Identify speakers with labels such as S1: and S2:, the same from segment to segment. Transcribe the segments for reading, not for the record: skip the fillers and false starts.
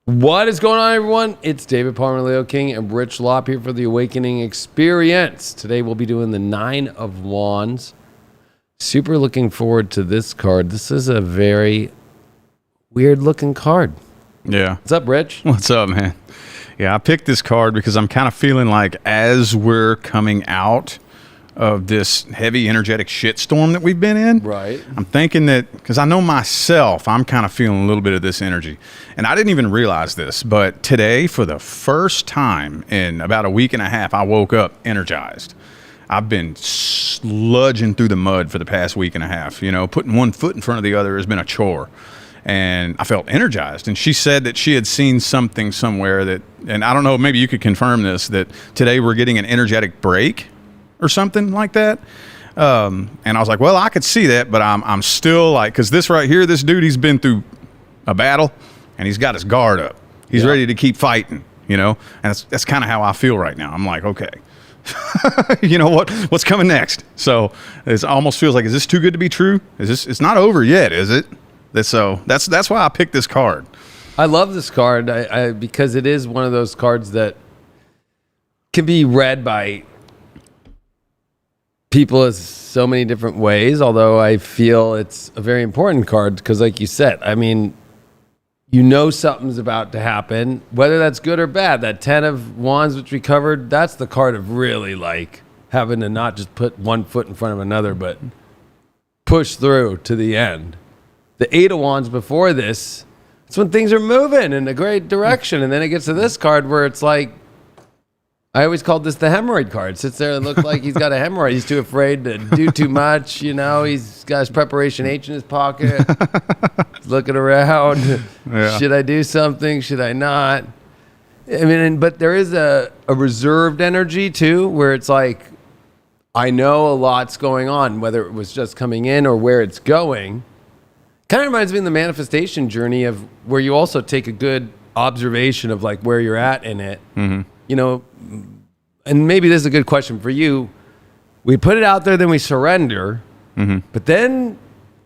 S1: What is going on, everyone? It's David Palmer, Leo King, and Rich Lopp here for the Awakening Experience. Today we'll be doing the 9 of Wands. Super looking forward to this card. This is a very weird looking card.
S2: Yeah.
S1: What's up, Rich?
S2: What's up, man? Yeah, I picked this card because I'm kind of feeling like as we're coming out of this heavy energetic shitstorm that we've been in.
S1: Right.
S2: I'm thinking that, because I know myself, I'm kind of feeling a little bit of this energy. And I didn't even realize this, but today, for the first time in about a week and a half, I woke up energized. I've been sludging through the mud for the past week and a half. You know, putting one foot in front of the other has been a chore. And I felt energized. And she said that she had seen something somewhere that, and I don't know, maybe you could confirm this, that today we're getting an energetic break or something like that. And I was like, well, I could see that, but I'm still like, because this right here, this dude, he's been through a battle and he's got his guard up. He's ready to keep fighting, you know? And that's kind of how I feel right now. I'm like, okay, you know what's coming next? So it almost feels like, is this too good to be true? It's not over yet, is it? So that's why I picked this card.
S1: I love this card because it is one of those cards that can be read by people as so many different ways, although I feel it's a very important card because, like you said, I mean, you know something's about to happen, whether that's good or bad. That 10 of Wands, which we covered, that's the card of really like having to not just put one foot in front of another, but push through to the end. The 8 of Wands before this, it's when things are moving in a great direction. And then it gets to this card where it's like, I always called this the hemorrhoid card. Sits there and looks like he's got a hemorrhoid. He's too afraid to do too much. You know, he's got his preparation H in his pocket. He's looking around. Yeah. Should I do something? Should I not? I mean, but there is a reserved energy too, where it's like, I know a lot's going on, whether it was just coming in or where it's going. Kind of reminds me of the manifestation journey of where you also take a good observation of like where you're at in it. Mm-hmm. You know, and maybe this is a good question for you. We put it out there, then we surrender, but then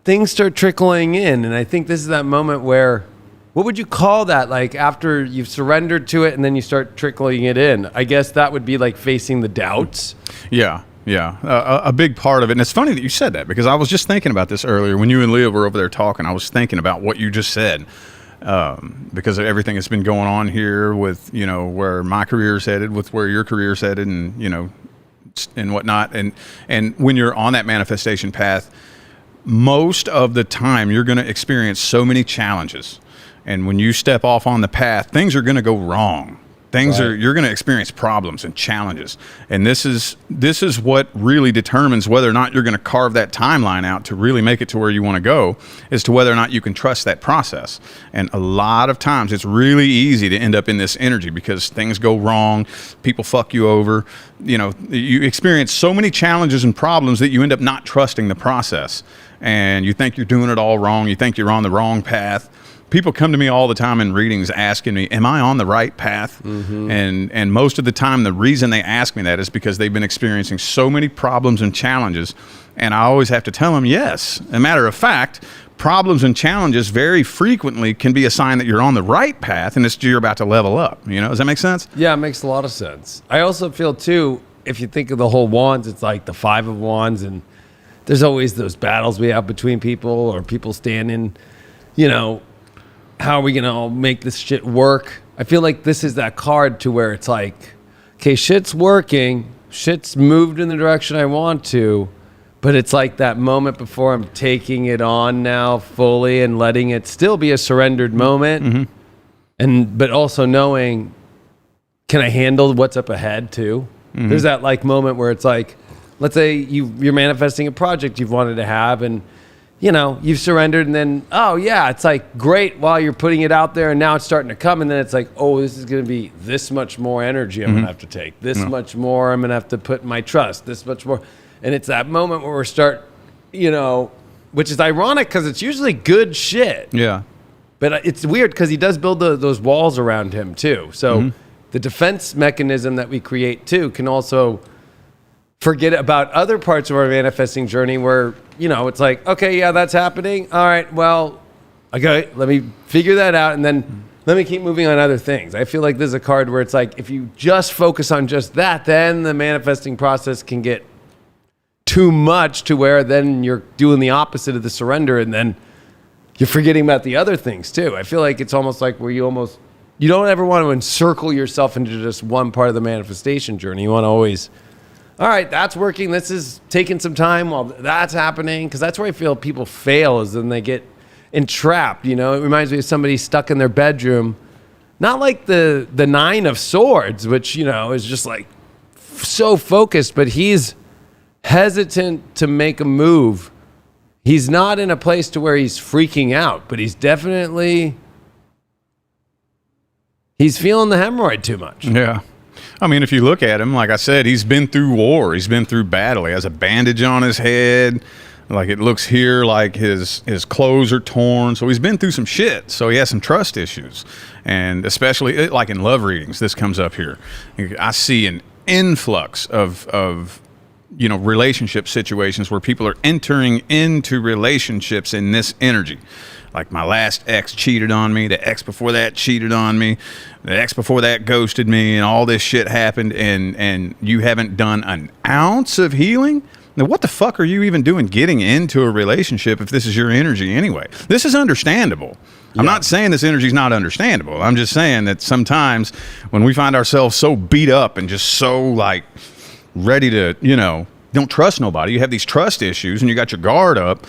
S1: things start trickling in. And I think this is that moment where, what would you call that? Like after you've surrendered to it and then you start trickling it in. I guess that would be like facing the doubts.
S2: Yeah. Yeah, a big part of it. And it's funny that you said that because I was just thinking about this earlier. When you and Leah were over there talking, I was thinking about what you just said. Because of everything that's been going on here with, you know, where my career's headed, with where your career's headed, and, you know, and whatnot. And when you're on that manifestation path, most of the time you're going to experience so many challenges. And when you step off on the path, things are going to go wrong. You're going to experience problems and challenges. And this is what really determines whether or not you're going to carve that timeline out to really make it to where you want to go, as to whether or not you can trust that process. And a lot of times it's really easy to end up in this energy because things go wrong, people fuck you over. You know, you experience so many challenges and problems that you end up not trusting the process. And you think you're doing it all wrong. You think you're on the wrong path. People come to me all the time in readings asking me, am I on the right path? Mm-hmm. And most of the time, the reason they ask me that is because they've been experiencing so many problems and challenges. And I always have to tell them, yes. As a matter of fact, problems and challenges very frequently can be a sign that you're on the right path and you're about to level up. You know, does that make sense?
S1: Yeah, it makes a lot of sense. I also feel too, if you think of the whole Wands, it's like the 5 of Wands, and there's always those battles we have between people or people standing, you know, how are we going to all make this shit work? I feel like this is that card to where it's like, okay, shit's working. Shit's moved in the direction I want to. But it's like that moment before I'm taking it on now fully and letting it still be a surrendered moment. Mm-hmm. But also knowing, can I handle what's up ahead too? Mm-hmm. There's that like moment where it's like, let's say you're manifesting a project you've wanted to have, and you know, you've surrendered, and then, oh yeah, it's like great while you're putting it out there, and now it's starting to come, and then it's like, oh, this is going to be this much more energy I'm going to have to take. This much more I'm going to have to put my trust. This much more. And it's that moment where we start, you know, which is ironic because it's usually good shit.
S2: Yeah.
S1: But it's weird because he does build those walls around him too. So the defense mechanism that we create too can also forget about other parts of our manifesting journey where, you know, it's like, okay, yeah, that's happening. All right, well, okay, let me figure that out. And then let me keep moving on other things. I feel like this is a card where it's like, if you just focus on just that, then the manifesting process can get too much to where then you're doing the opposite of the surrender, and then you're forgetting about the other things too. I feel like it's almost like where you don't ever want to encircle yourself into just one part of the manifestation journey. You want to always, all right, that's working. This is taking some time while that's happening. Because that's where I feel people fail, is then they get entrapped. You know, it reminds me of somebody stuck in their bedroom, not like the Nine of Swords, which, you know, is just like so focused, but he's hesitant to make a move. He's not in a place to where he's freaking out, but he's feeling the hemorrhoid too much.
S2: Yeah. I mean, if you look at him, like I said, he's been through war. He's been through battle. He has a bandage on his head. Like, it looks here like his clothes are torn. So he's been through some shit. So he has some trust issues. And especially like in love readings, this comes up here. I see an influx of you know, relationship situations where people are entering into relationships in this energy. Like, my last ex cheated on me, the ex before that cheated on me, the ex before that ghosted me, and all this shit happened, and you haven't done an ounce of healing? Now, what the fuck are you even doing getting into a relationship if this is your energy anyway? This is understandable. Yeah. I'm not saying this energy is not understandable. I'm just saying that sometimes when we find ourselves so beat up and just so, like, ready to, you know, don't trust nobody, you have these trust issues and you got your guard up,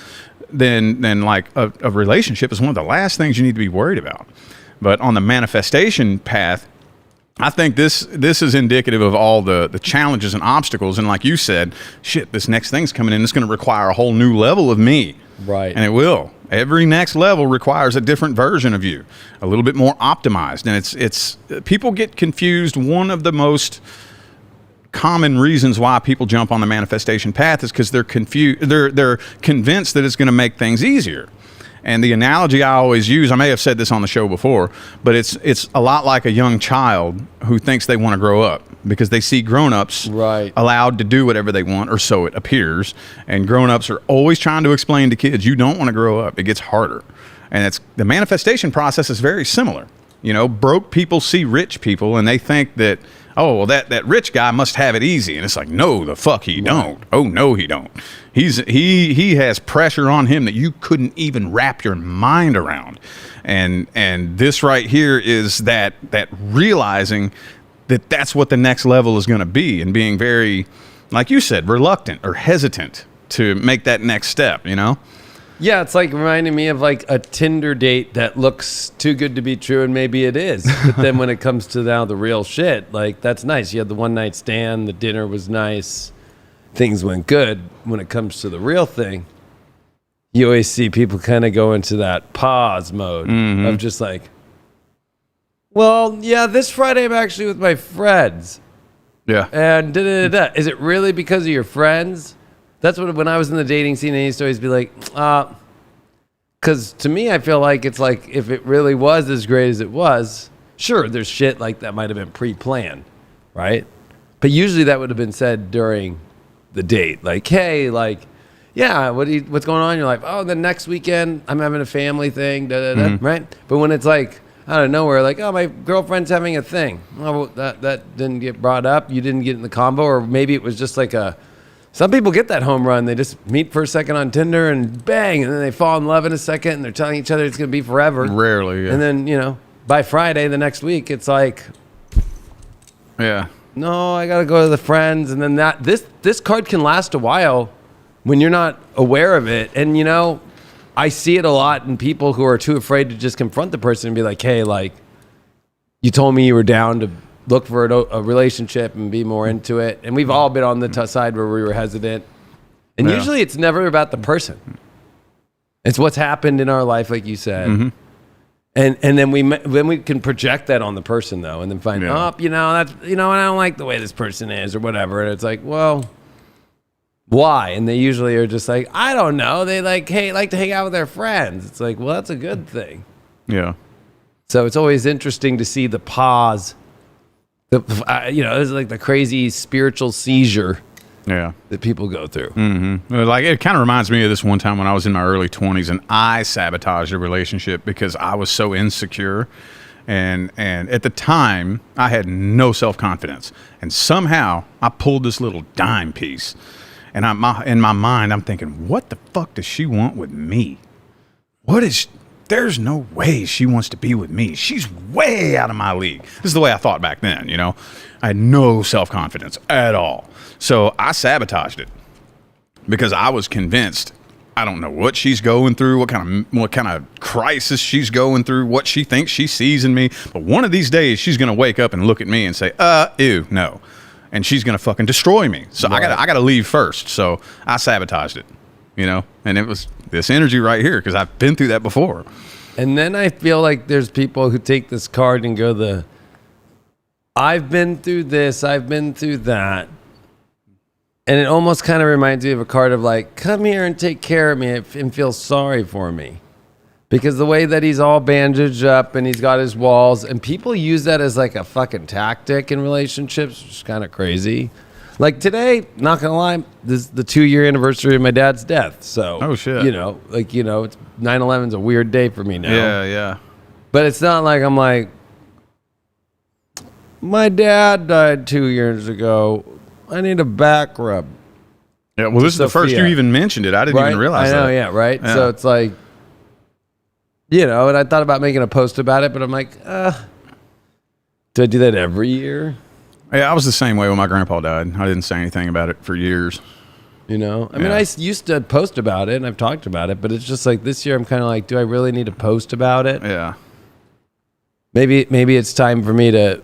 S2: then like a relationship is one of the last things you need to be worried about. But on the manifestation path, I think this is indicative of all the challenges and obstacles. And like you said, shit, this next thing's coming in. It's going to require a whole new level of me.
S1: Right.
S2: And it will. Every next level requires a different version of you, a little bit more optimized. And it's people get confused. One of the most common reasons why people jump on the manifestation path is because they're confused. They're convinced that it's going to make things easier. And the analogy I always use, I may have said this on the show before, but it's a lot like a young child who thinks they want to grow up because they see grown-ups allowed to do whatever they want, or so it appears. And grown-ups are always trying to explain to kids, you don't want to grow up. It gets harder. And the manifestation process is very similar. You know, broke people see rich people and they think that, oh, well, that rich guy must have it easy. And it's like, no, the fuck he don't. Oh, no, he don't. He has pressure on him that you couldn't even wrap your mind around. And this right here is that realizing that that's what the next level is going to be, and being very, like you said, reluctant or hesitant to make that next step, you know?
S1: Yeah, it's like reminding me of like a Tinder date that looks too good to be true, and maybe it is. But then when it comes to now the real shit, like, that's nice. You had the one night stand, the dinner was nice, things went good. When it comes to the real thing, you always see people kind of go into that pause mode of just like, well, yeah, this Friday I'm actually with my friends.
S2: Yeah.
S1: And da-da-da-da. Is it really because of your friends? That's what, when I was in the dating scene, I used to always be like, because to me, I feel like it's like, if it really was as great as it was, sure, there's shit like that might have been pre-planned, right? But usually that would have been said during the date. Like, hey, like, yeah, what's going on in your life? Oh, the next weekend, I'm having a family thing, da-da-da, right? But when it's like, out of nowhere, like, oh, my girlfriend's having a thing. Oh, well, that didn't get brought up. You didn't get in the combo, or maybe it was just like some people get that home run. They just meet for a second on Tinder and bang, and then they fall in love in a second, and they're telling each other it's going to be forever.
S2: Rarely, yeah.
S1: And then, you know, by Friday the next week, it's like,
S2: yeah,
S1: no, I got to go to the friends. And then this card can last a while when you're not aware of it. And, you know, I see it a lot in people who are too afraid to just confront the person and be like, hey, like, you told me you were down to look for a relationship and be more into it. And we've all been on the side where we were hesitant. And usually it's never about the person. It's what's happened in our life, like you said. And then we can project that on the person, though, and then find, you know, that's, you know, I don't like the way this person is or whatever. And it's like, well, why? And they usually are just like, I don't know. They like to hang out with their friends. It's like, well, that's a good thing.
S2: Yeah.
S1: So it's always interesting to see the pause. You know, it's like the crazy spiritual seizure that people go through.
S2: Like, it kind of reminds me of this one time when I was in my early 20s and I sabotaged a relationship because I was so insecure And at the time, I had no self-confidence. And somehow, I pulled this little dime piece. And in my mind, I'm thinking, what the fuck does she want with me? There's no way she wants to be with me. She's way out of my league. This is the way I thought back then, you know? I had no self-confidence at all. So I sabotaged it because I was convinced I don't know what she's going through, what kind of crisis she's going through, what she thinks she sees in me. But one of these days, she's going to wake up and look at me and say, ew, no. And she's going to fucking destroy me. So right. I got to leave first. So I sabotaged it, you know? And it was this energy right here because I've been through that before.
S1: And then I feel like there's people who take this card and go I've been through this, I've been through that. And it almost kind of reminds me of a card of like, come here and take care of me and feel sorry for me. Because the way that he's all bandaged up and he's got his walls, and people use that as like a fucking tactic in relationships, which is kind of crazy. Like today, not gonna lie, this is the 2-year anniversary of my dad's death. So,
S2: oh shit,
S1: it's 9/11's a weird day for me now.
S2: Yeah.
S1: But it's not like I'm like, my dad died 2 years ago. I need a back rub.
S2: Yeah, well, this is the first you even mentioned it. I didn't even realize that.
S1: I know, yeah, right? Yeah. So it's like, and I thought about making a post about it, but I'm like, do I do that every year?
S2: Yeah, I was the same way when my grandpa died. I didn't say anything about it for years.
S1: I mean, I used to post about it, and I've talked about it, but it's just like this year I'm kind of like, do I really need to post about it?
S2: Yeah.
S1: Maybe it's time for me to...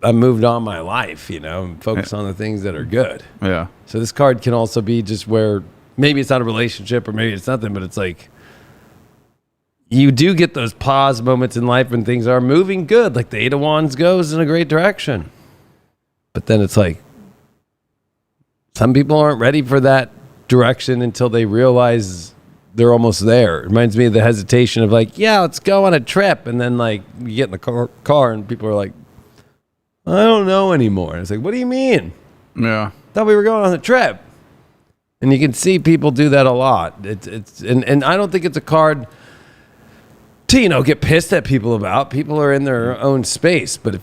S1: I moved on my life, and focus on the things that are good.
S2: Yeah.
S1: So this card can also be just where maybe it's not a relationship or maybe it's nothing, but it's like you do get those pause moments in life when things are moving good. Like the Eight of Wands goes in a great direction. But then it's like some people aren't ready for that direction until they realize they're almost there. It reminds me of the hesitation of like, yeah, let's go on a trip. And then like you get in the car and people are like, I don't know anymore. And it's like, what do you mean?
S2: Yeah.
S1: Thought we were going on a trip. And you can see people do that a lot. And I don't think it's a card to, get pissed at people about. People are in their own space. But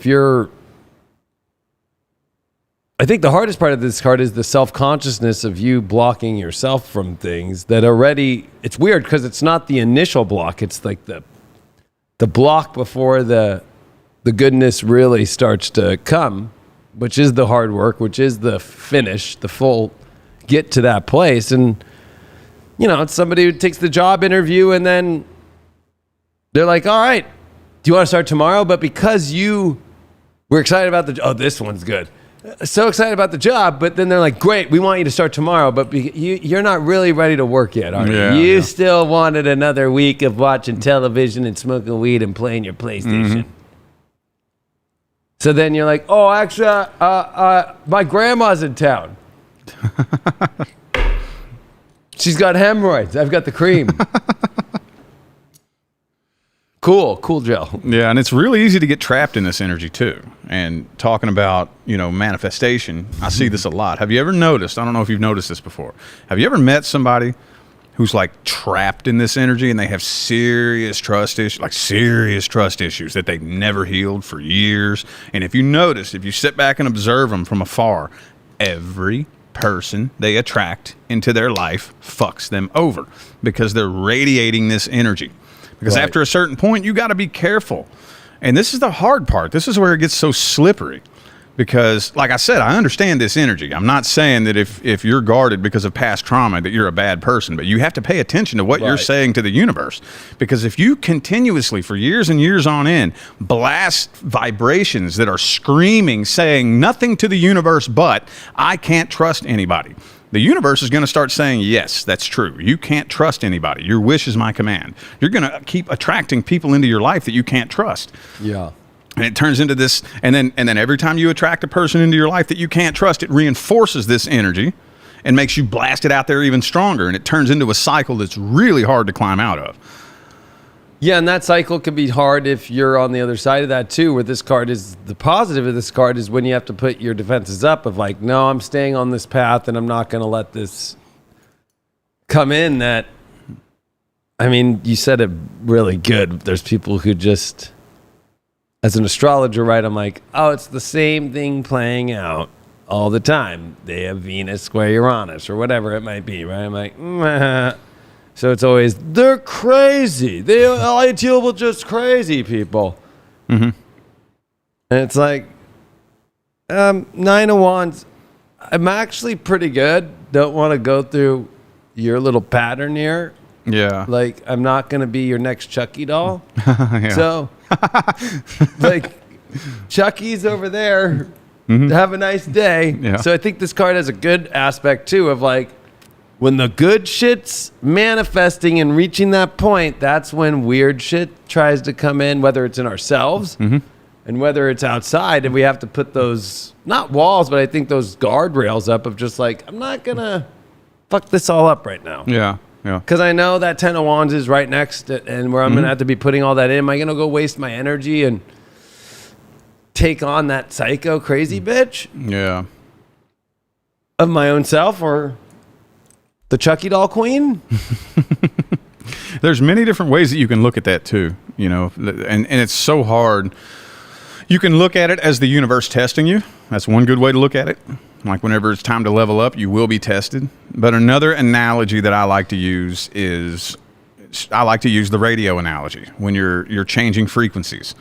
S1: I think the hardest part of this card is the self-consciousness of you blocking yourself from things that already, it's weird because it's not the initial block. It's like the block before the goodness really starts to come, which is the hard work, which is the finish, the full get to that place. And, it's somebody who takes the job interview and then they're like, all right, do you want to start tomorrow? But because we're excited about this one's good. So excited about the job, but then they're like, great, we want you to start tomorrow, but you're not really ready to work yet, are you?
S2: Yeah,
S1: you still wanted another week of watching television and smoking weed and playing your PlayStation. Mm-hmm. So then you're like, oh, actually, my grandma's in town. She's got hemorrhoids. I've got the cream. Cool gel.
S2: Yeah, and it's really easy to get trapped in this energy too. And talking about, manifestation, I see this a lot. Have you ever noticed, I don't know if you've noticed this before, have you ever met somebody who's like trapped in this energy and they have serious trust issues that they've never healed for years? And if you sit back and observe them from afar, every person they attract into their life fucks them over because they're radiating this energy. Because right. After a certain point, you got to be careful. And this is the hard part. This is where it gets so slippery. Because, like I said, I understand this energy. I'm not saying that if you're guarded because of past trauma that you're a bad person, but you have to pay attention to what you're saying to the universe. Because if you continuously, for years and years on end, blast vibrations that are screaming, saying nothing to the universe but, I can't trust anybody. The universe is going to start saying, yes, that's true. You can't trust anybody. Your wish is my command. You're going to keep attracting people into your life that you can't trust.
S1: Yeah.
S2: And it turns into this, and then every time you attract a person into your life that you can't trust, it reinforces this energy and makes you blast it out there even stronger. And it turns into a cycle that's really hard to climb out of.
S1: Yeah, and that cycle can be hard if you're on the other side of that too, where this card is, the positive of this card is when you have to put your defenses up of like, no, I'm staying on this path and I'm not going to let this come in. You said it really good. There's people who just, as an astrologer, right, I'm like, oh, it's the same thing playing out all the time. They have Venus square Uranus or whatever it might be, right? I'm like, meh. So it's always, they're crazy. I deal with just crazy people.
S2: Mm-hmm.
S1: And it's like, Nine of Wands, I'm actually pretty good. Don't want to go through your little pattern here.
S2: Yeah.
S1: Like, I'm not going to be your next Chucky doll.
S2: Yeah.
S1: So, like, Chucky's over there. Have a nice day.
S2: Yeah.
S1: So I think this card has a good aspect, too, of like, when the good shit's manifesting and reaching that point, that's when weird shit tries to come in, whether it's in ourselves and whether it's outside. And we have to put those, not walls, but I think those guardrails up of just like, I'm not going to fuck this all up right now.
S2: Yeah. Yeah.
S1: Because I know that 10 of Wands is right next to, and where I'm going to have to be putting all that in. Am I going to go waste my energy and take on that psycho crazy bitch
S2: Yeah.
S1: of my own self, or the Chucky doll queen?
S2: There's many different ways that you can look at that too, you know, and it's so hard. You can look at it as the universe testing you. That's one good way to look at it. Like whenever it's time to level up, you will be tested. But another analogy that I like to use is, I like to use the radio analogy when you're changing frequencies.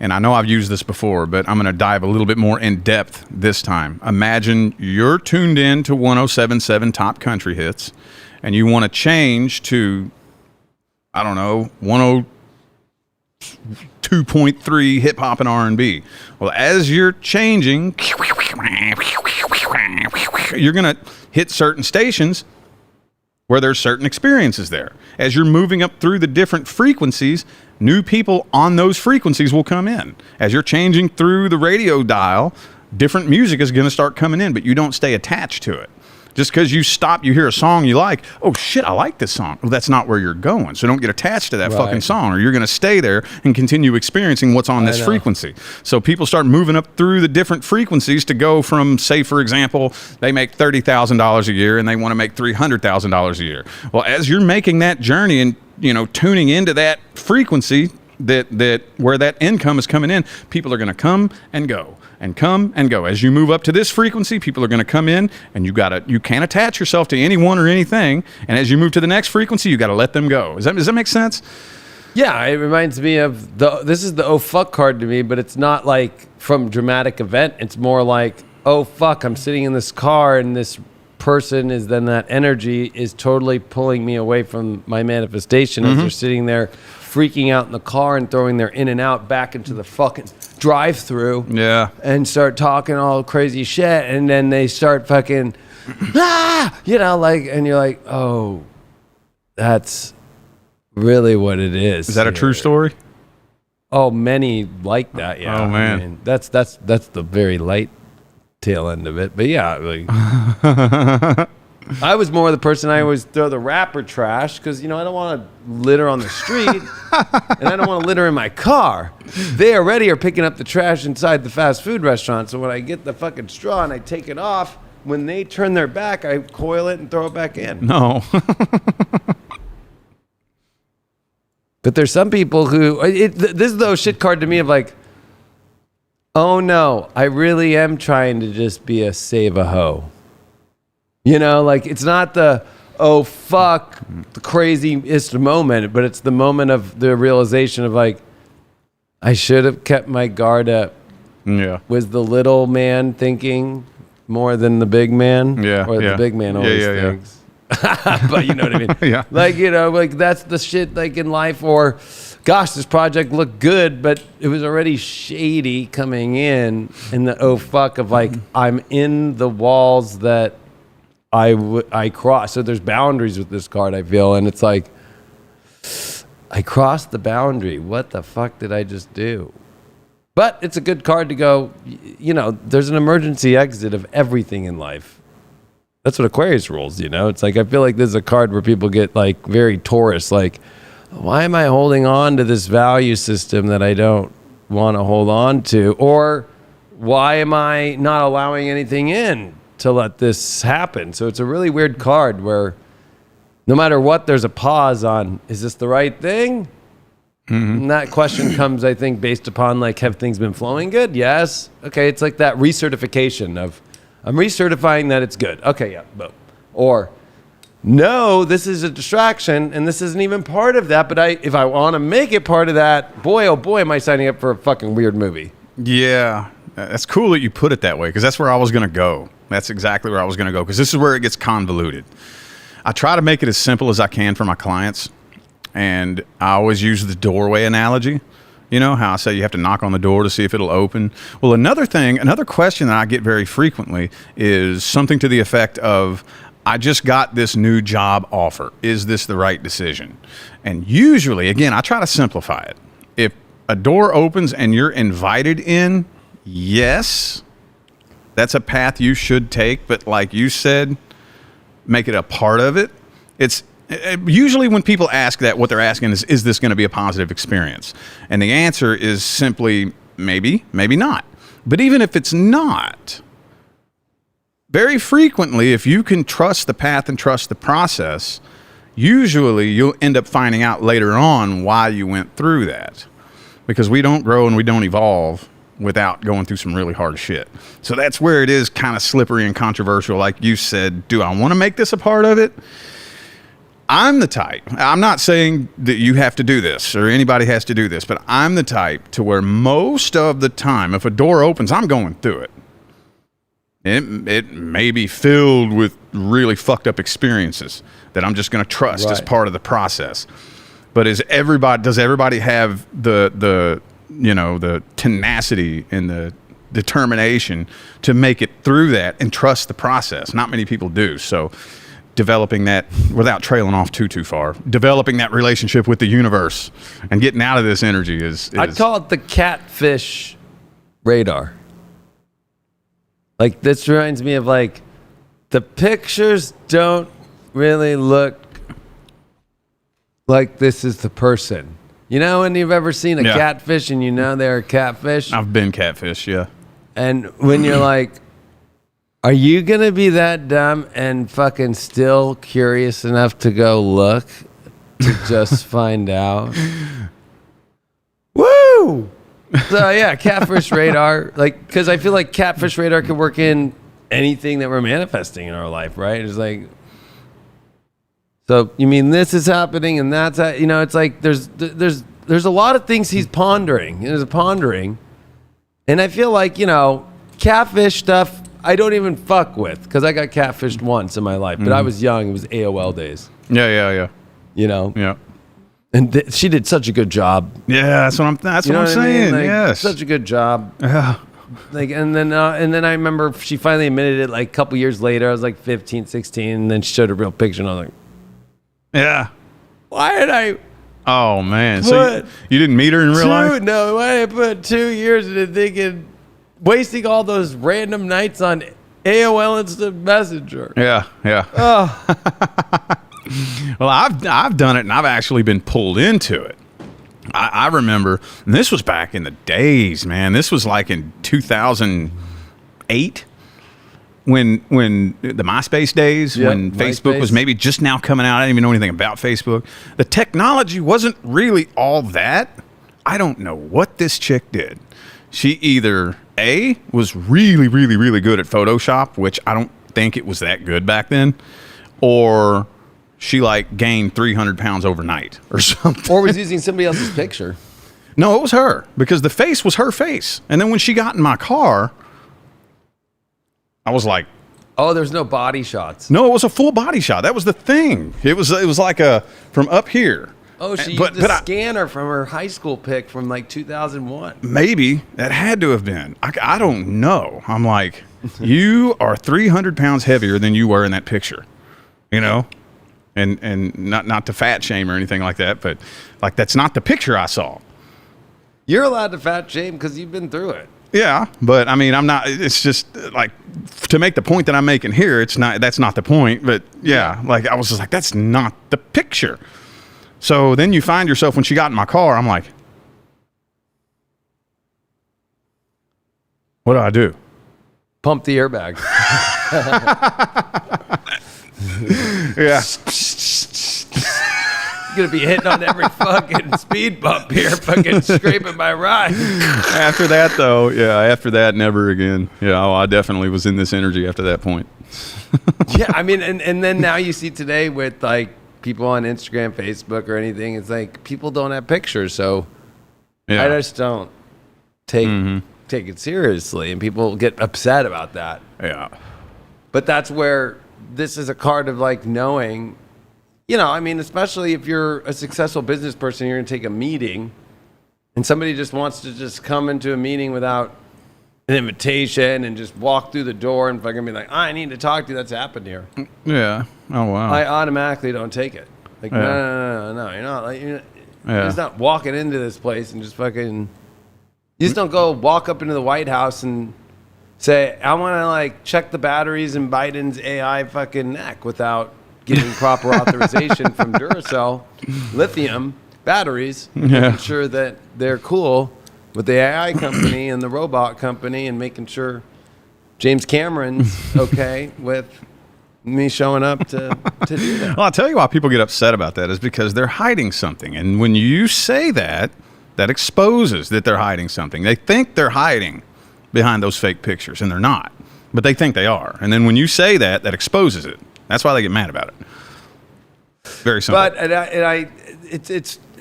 S2: And I know I've used this before, but I'm going to dive a little bit more in depth this time. Imagine you're tuned in to 107.7 Top Country Hits, and you want to change to, I don't know, 102.3 hip hop and R&B. Well, as you're changing, you're going to hit certain stations where there's certain experiences there. As you're moving up through the different frequencies, new people on those frequencies will come in. As you're changing through the radio dial, different music is going to start coming in, but you don't stay attached to it. Just because you stop, you hear a song you like, oh shit, I like this song. Well, that's not where you're going. So don't get attached to that fucking song, or you're going to stay there and continue experiencing what's on this frequency. So people start moving up through the different frequencies to go from, say, for example, they make $30,000 a year and they want to make $300,000 a year. Well, as you're making that journey and, you know, tuning into that frequency, that where that income is coming in, people are going to come and go. And come and go. As you move up to this frequency, people are going to come in, and you can't attach yourself to anyone or anything. And as you move to the next frequency, you got to let them go. Does that make sense?
S1: Yeah, it reminds me of this is the oh fuck card to me, but it's not like from dramatic event. It's more like, oh fuck, I'm sitting in this car and this person is then that energy is totally pulling me away from my manifestation as they're sitting there freaking out in the car and throwing their in and out back into the fucking drive-through.
S2: Yeah.
S1: And start talking all crazy shit, and then they start fucking you know, like, and you're like, oh, that's really what it is.
S2: Is that a true story?
S1: Oh, many like that, yeah.
S2: Oh man.
S1: I mean, that's the very light tail end of it. But yeah, like I was more the person, I always throw the wrapper trash because, you know, I don't want to litter on the street and I don't want to litter in my car. They already are picking up the trash inside the fast food restaurant. So when I get the fucking straw and I take it off, when they turn their back, I coil it and throw it back in.
S2: No.
S1: But there's some people who, this is the shit card to me of like, oh no, I really am trying to just be a save a hoe. You know, like it's not the, oh fuck, the craziest moment, but it's the moment of the realization of like, I should have kept my guard up.
S2: Yeah.
S1: Was the little man thinking more than the big man?
S2: Yeah.
S1: Or the big man always thinks. But you know what I mean?
S2: Yeah.
S1: Like, you know, like that's the shit like in life, or gosh, this project looked good, but it was already shady coming in the oh fuck of like, I'm in the walls that I cross. So there's boundaries with this card, I feel, and it's like, I crossed the boundary. What the fuck did I just do? But it's a good card to go, you know, there's an emergency exit of everything in life. That's what Aquarius rules, you know? It's like, I feel like this is a card where people get like very Taurus, like, why am I holding on to this value system that I don't want to hold on to? Or why am I not allowing anything in to let this happen? So it's a really weird card where no matter what, there's a pause on, is this the right thing? And that question comes, I think, based upon like, have things been flowing good? Yes. Okay, it's like that recertification of, I'm recertifying that it's good. Okay, yeah, boom. Or, no, this is a distraction, and this isn't even part of that. But if I want to make it part of that, boy, oh boy, am I signing up for a fucking weird movie.
S2: Yeah, that's cool that you put it that way, because that's where I was going to go. That's exactly where I was going to go, because this is where it gets convoluted. I try to make it as simple as I can for my clients, and I always use the doorway analogy. You know how I say you have to knock on the door to see if it'll open? Well, another question that I get very frequently is something to the effect of, I just got this new job offer. Is this the right decision? And usually, again, I try to simplify it. If a door opens and you're invited in, yes, that's a path you should take. But like you said, make it a part of it. It's usually when people ask that, what they're asking is this going to be a positive experience? And the answer is simply maybe, maybe not. But even if it's not, very frequently, if you can trust the path and trust the process, usually you'll end up finding out later on why you went through that. Because we don't grow and we don't evolve without going through some really hard shit. So that's where it is kind of slippery and controversial. Like you said, do I want to make this a part of it? I'm the type, I'm not saying that you have to do this or anybody has to do this, but I'm the type to where most of the time, if a door opens, I'm going through it. It may be filled with really fucked up experiences that I'm just going to trust as part of the process. But does everybody have the tenacity and the determination to make it through that and trust the process? Not many people do. So developing that, without trailing off too far, developing that relationship with the universe and getting out of this energy is
S1: I'd call it the catfish radar. Like, this reminds me of like, the pictures don't really look like this is the person. You know when you've ever seen a catfish and you know they're a catfish?
S2: I've been catfish, yeah.
S1: And when you're like, are you going to be that dumb and fucking still curious enough to go look to just find out? Woo! So yeah, catfish radar. Like, because I feel like catfish radar could work in anything that we're manifesting in our life, right? It's like, so you mean this is happening and that's, you know, it's like there's a lot of things he's pondering. There's a pondering. And I feel like, you know, catfish stuff, I don't even fuck with, because I got catfished once in my life, but I was young. It was AOL days.
S2: Yeah.
S1: You know?
S2: Yeah.
S1: And she did such a good job.
S2: Yeah, that's what I'm saying. I mean? Like, yes.
S1: Such a good job.
S2: Yeah.
S1: Like, and then I remember she finally admitted it like a couple years later. I was like 15, 16, and then she showed a real picture, and I was like,
S2: yeah.
S1: Why did I...
S2: Oh, man. So you didn't meet her in real life?
S1: No, why did I put 2 years into thinking... wasting all those random nights on AOL Instant Messenger.
S2: Yeah.
S1: Oh.
S2: Well, I've done it, and I've actually been pulled into it. I remember, and this was back in the days, man. This was like in 2008, when the MySpace days, when Facebook was maybe just now coming out. I didn't even know anything about Facebook. The technology wasn't really all that. I don't know what this chick did. She either was really, really, really good at Photoshop, which I don't think it was that good back then, or she like gained 300 pounds overnight or something.
S1: Or was using somebody else's picture.
S2: No, it was her, because the face was her face. And then when she got in my car, I was like,
S1: oh, there's no body shots.
S2: No, it was a full body shot. That was the thing. It was like a from up here.
S1: Oh, she used a scanner from her high school pic from like 2001.
S2: Maybe. That had to have been. I don't know. I'm like, you are 300 pounds heavier than you were in that picture, you know? And not to fat shame or anything like that, but like, that's not the picture I saw.
S1: You're allowed to fat shame because you've been through it.
S2: Yeah, but I mean, I'm not, it's just like, to make the point that I'm making here, that's not the point, but yeah, like, I was just like, that's not the picture. So then you find yourself, when she got in my car, I'm like, what do I do?
S1: Pump the airbag.
S2: Yeah.
S1: gonna be hitting on every fucking speed bump here, fucking scraping my ride.
S2: After that, though, never again. Yeah, I definitely was in this energy after that point.
S1: Yeah, I mean, and then now you see today with like people on Instagram, Facebook, or anything, it's like people don't have pictures, so I just don't take it seriously, and people get upset about that.
S2: Yeah.
S1: But that's where this is a card of like knowing, you know, I mean, especially if you're a successful business person, you're going to take a meeting and somebody just wants to just come into a meeting without an invitation and just walk through the door and fucking be like, I need to talk to you. That's happened here.
S2: Yeah. Oh, wow.
S1: I automatically don't take it. Like, no. You're not like, you're just not walking into this place and just fucking, you just don't go walk up into the White House and say, I want to like check the batteries in Biden's AI fucking neck without getting proper authorization from Duracell lithium batteries, making sure that they're cool with the AI company and the robot company, and making sure James Cameron's okay with me showing up to do that.
S2: Well, I'll tell you why people get upset about that is because they're hiding something. And when you say that, that exposes that they're hiding something. They think they're hiding behind those fake pictures, and they're not. But they think they are. And then when you say that, that exposes it. That's why they get mad about it. Very simple.
S1: But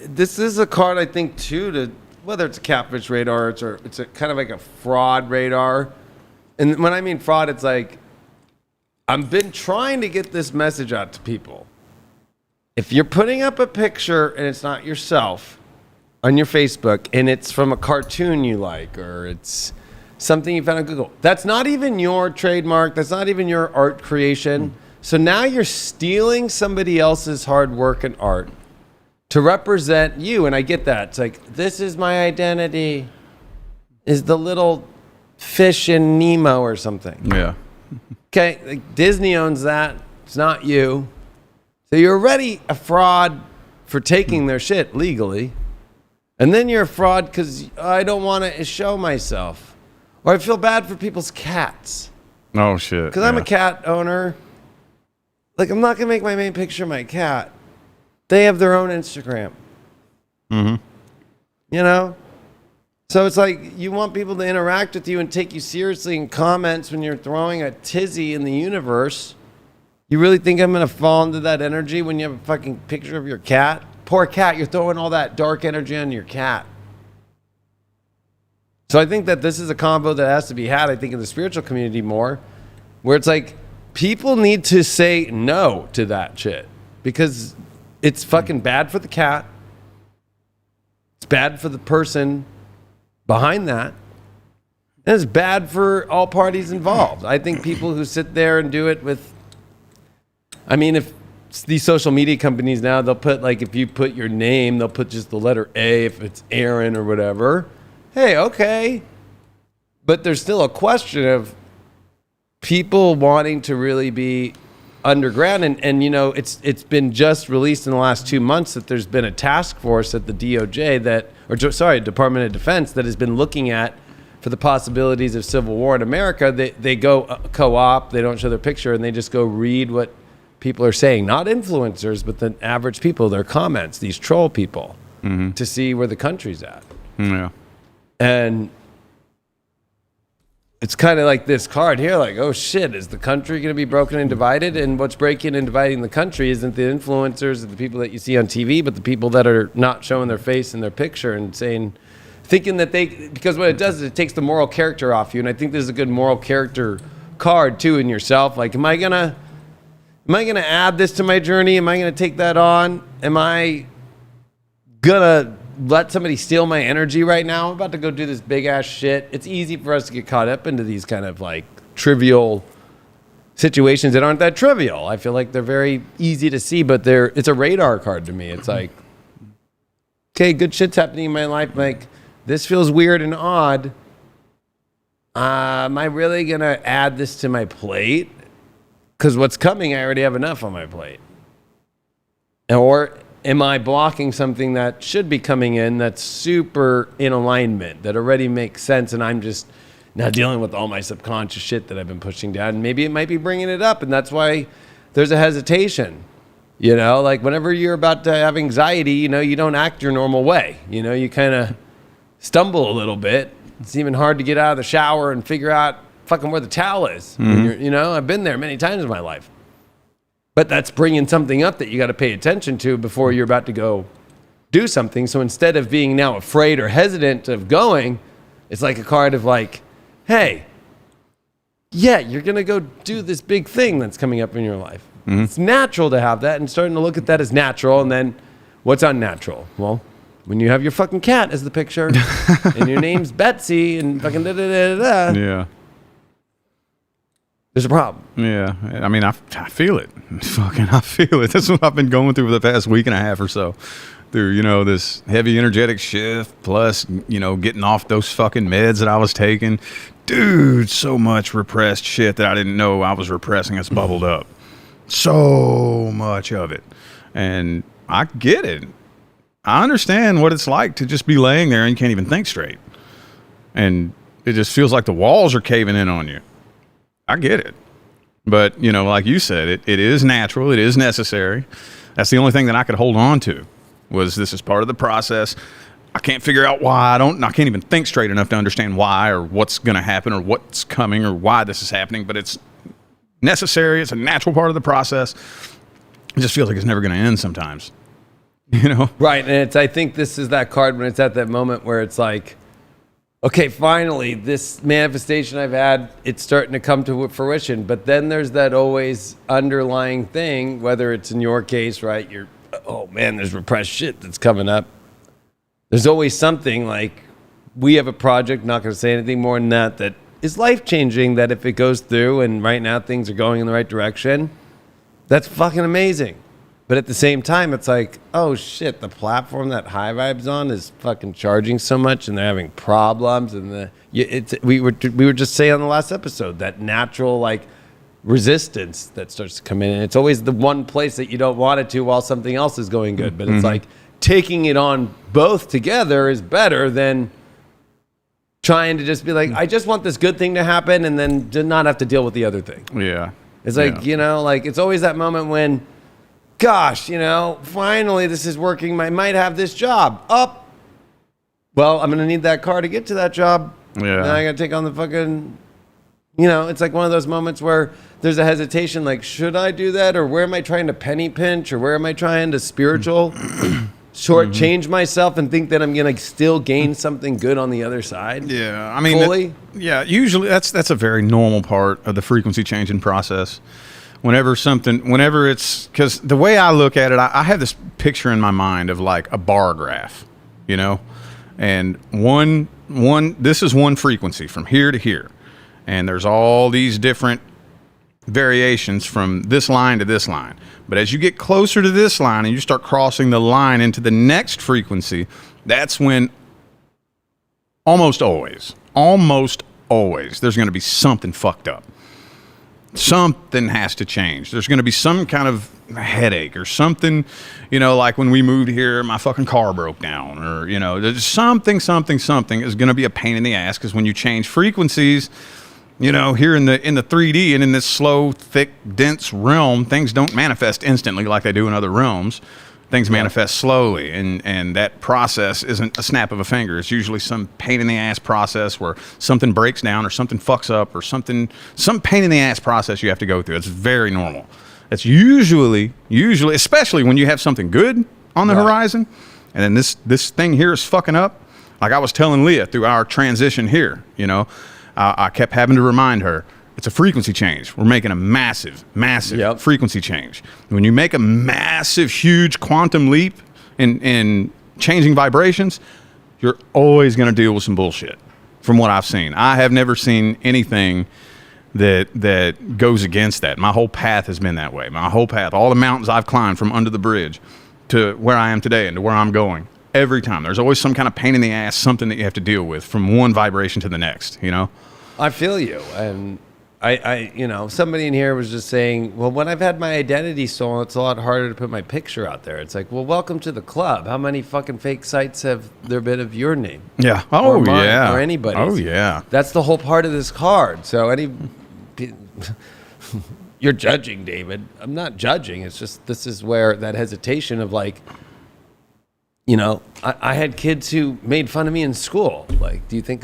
S1: this is a card, I think, too, to whether it's a catfish radar, it's a kind of like a fraud radar. And when I mean fraud, it's like I've been trying to get this message out to people. If you're putting up a picture and it's not yourself on your Facebook and it's from a cartoon you like, or it's something you found on Google, that's not even your trademark. That's not even your art creation. So now you're stealing somebody else's hard work and art to represent you. And I get that. It's like, this is my identity, is the little fish in Nemo or something.
S2: Yeah.
S1: Okay, like Disney owns that. It's not you. So you're already a fraud for taking their shit legally. And then you're a fraud because I don't want to show myself. Or I feel bad for people's cats.
S2: Oh, shit.
S1: Because I'm a cat owner. Like, I'm not going to make my main picture my cat. They have their own Instagram.
S2: Mm-hmm.
S1: You know? So it's like you want people to interact with you and take you seriously in comments when you're throwing a tizzy in the universe. You really think I'm going to fall into that energy when you have a fucking picture of your cat? Poor cat, you're throwing all that dark energy on your cat. So I think that this is a combo that has to be had, I think, in the spiritual community more, where it's like people need to say no to that shit because it's fucking bad for the cat. It's bad for the person behind that. And it's bad for all parties involved. I think people who sit there and do it with, I mean, if these social media companies now, they'll put like, if you put your name, they'll put just the letter A if it's Aaron or whatever. Hey, okay. But there's still a question of people wanting to really be underground. And you know, it's been just released in the last 2 months that there's been a task force at the DOJ Department of Defense, that has been looking at for the possibilities of civil war in America. They go co-op, they don't show their picture, and they just go read what people are saying. Not influencers, but the average people, their comments, these troll people, to see where the country's at.
S2: Yeah.
S1: And it's kind of like this card here, like, oh shit, is the country going to be broken and divided? And what's breaking and dividing the country isn't the influencers or the people that you see on TV, but the people that are not showing their face in their picture and thinking that because what it does is it takes the moral character off you. And I think this is a good moral character card too in yourself. Like, am I gonna add this to my journey? Am I gonna take that on? Am I gonna let somebody steal my energy right now? I'm about to go do this big ass shit. It's easy for us to get caught up into these kind of like trivial situations that aren't that trivial. I feel like they're very easy to see, but it's a radar card to me. It's like, okay, good shit's happening in my life. Like, this feels weird and odd. Am I really gonna add this to my plate? Because what's coming, I already have enough on my plate. Or am I blocking something that should be coming in that's super in alignment, that already makes sense, and I'm just now dealing with all my subconscious shit that I've been pushing down? And maybe it might be bringing it up, and that's why there's a hesitation. You know, like whenever you're about to have anxiety, you know, you don't act your normal way. You know, you kind of stumble a little bit. It's even hard to get out of the shower and figure out fucking where the towel is. You know, I've been there many times in my life. But that's bringing something up that you got to pay attention to before you're about to go do something. So instead of being now afraid or hesitant of going, it's like a card of like, hey, yeah, you're going to go do this big thing that's coming up in your life. It's natural to have that, and starting to look at that as natural. And then what's unnatural? Well, when you have your fucking cat as the picture and your name's Betsy and fucking da-da-da-da-da.
S2: Yeah.
S1: There's a problem.
S2: Yeah. I mean, I feel it. Fucking, I feel it. That's what I've been going through for the past week and a half or so. Through, you know, this heavy energetic shift, plus, you know, getting off those fucking meds that I was taking. Dude, so much repressed shit that I didn't know I was repressing. It's bubbled up. So much of it. And I get it. I understand what it's like to just be laying there and you can't even think straight. And it just feels like the walls are caving in on you. I get it. But, you know, like you said, it is natural. It is necessary. That's the only thing that I could hold on to, was this is part of the process. I can't figure out why. I can't even think straight enough to understand why or what's going to happen or what's coming or why this is happening. But it's necessary. It's a natural part of the process. It just feels like it's never going to end sometimes. You know? Right.
S1: And I think this is that card when it's at that moment where it's like, okay, finally, this manifestation I've had, it's starting to come to fruition. But then there's that always underlying thing, whether it's in your case, right? Oh man, there's repressed shit that's coming up. There's always something like, we have a project, not going to say anything more than that is life-changing, that if it goes through and right now things are going in the right direction, that's fucking amazing. But at the same time, it's like, oh shit, the platform that High Vibe's on is fucking charging so much and they're having problems. And we were just saying on the last episode, that natural like resistance that starts to come in. And it's always the one place that you don't want it to while something else is going good. But it's like taking it on both together is better than trying to just be like, I just want this good thing to happen and then to not have to deal with the other thing.
S2: Yeah.
S1: It's like, you know, like it's always that moment when, gosh, you know, finally this is working. I might have this job up. Well, I'm going to need that car to get to that job. Yeah. And I got to take on the fucking, you know, it's like one of those moments where there's a hesitation, like, should I do that? Or where am I trying to penny pinch? Or where am I trying to spiritual shortchange myself and think that I'm going to still gain something good on the other side?
S2: Yeah. I mean, usually that's a very normal part of the frequency changing process. Whenever it's, because the way I look at it, I have this picture in my mind of like a bar graph, you know, and this is one frequency from here to here. And there's all these different variations from this line to this line. But as you get closer to this line and you start crossing the line into the next frequency, that's when almost always, there's going to be something fucked up. Something has to change. There's going to be some kind of headache or something, you know, like when we moved here, my fucking car broke down, or, you know, there's something is going to be a pain in the ass, because when you change frequencies, you know, here in the 3D and in this slow, thick, dense realm, things don't manifest instantly like they do in other realms. Things manifest slowly, and that process isn't a snap of a finger. It's usually some pain in the ass process where something breaks down or something fucks up or some pain in the ass process you have to go through. It's very normal. It's usually, especially when you have something good on the horizon, and then this thing here is fucking up. Like I was telling Leah through our transition here, you know, I kept having to remind her, it's a frequency change. We're making a massive frequency change. When you make a massive, huge quantum leap in changing vibrations, you're always going to deal with some bullshit, from what I've seen. I have never seen anything that goes against that. My whole path has been that way. My whole path, all the mountains I've climbed from under the bridge to where I am today and to where I'm going, every time there's always some kind of pain in the ass, something that you have to deal with from one vibration to the next, you know?
S1: I feel you. And I you know, somebody in here was just saying, well, when I've had my identity stolen, it's a lot harder to put my picture out there. It's like, well, welcome to the club. How many fucking fake sites have there been of your name?
S2: Yeah.
S1: Oh, or mine, yeah. Or anybody's.
S2: Oh, yeah.
S1: That's the whole part of this card. So you're judging, David. I'm not judging. It's just this is where that hesitation of like, you know, I had kids who made fun of me in school. Like, do you think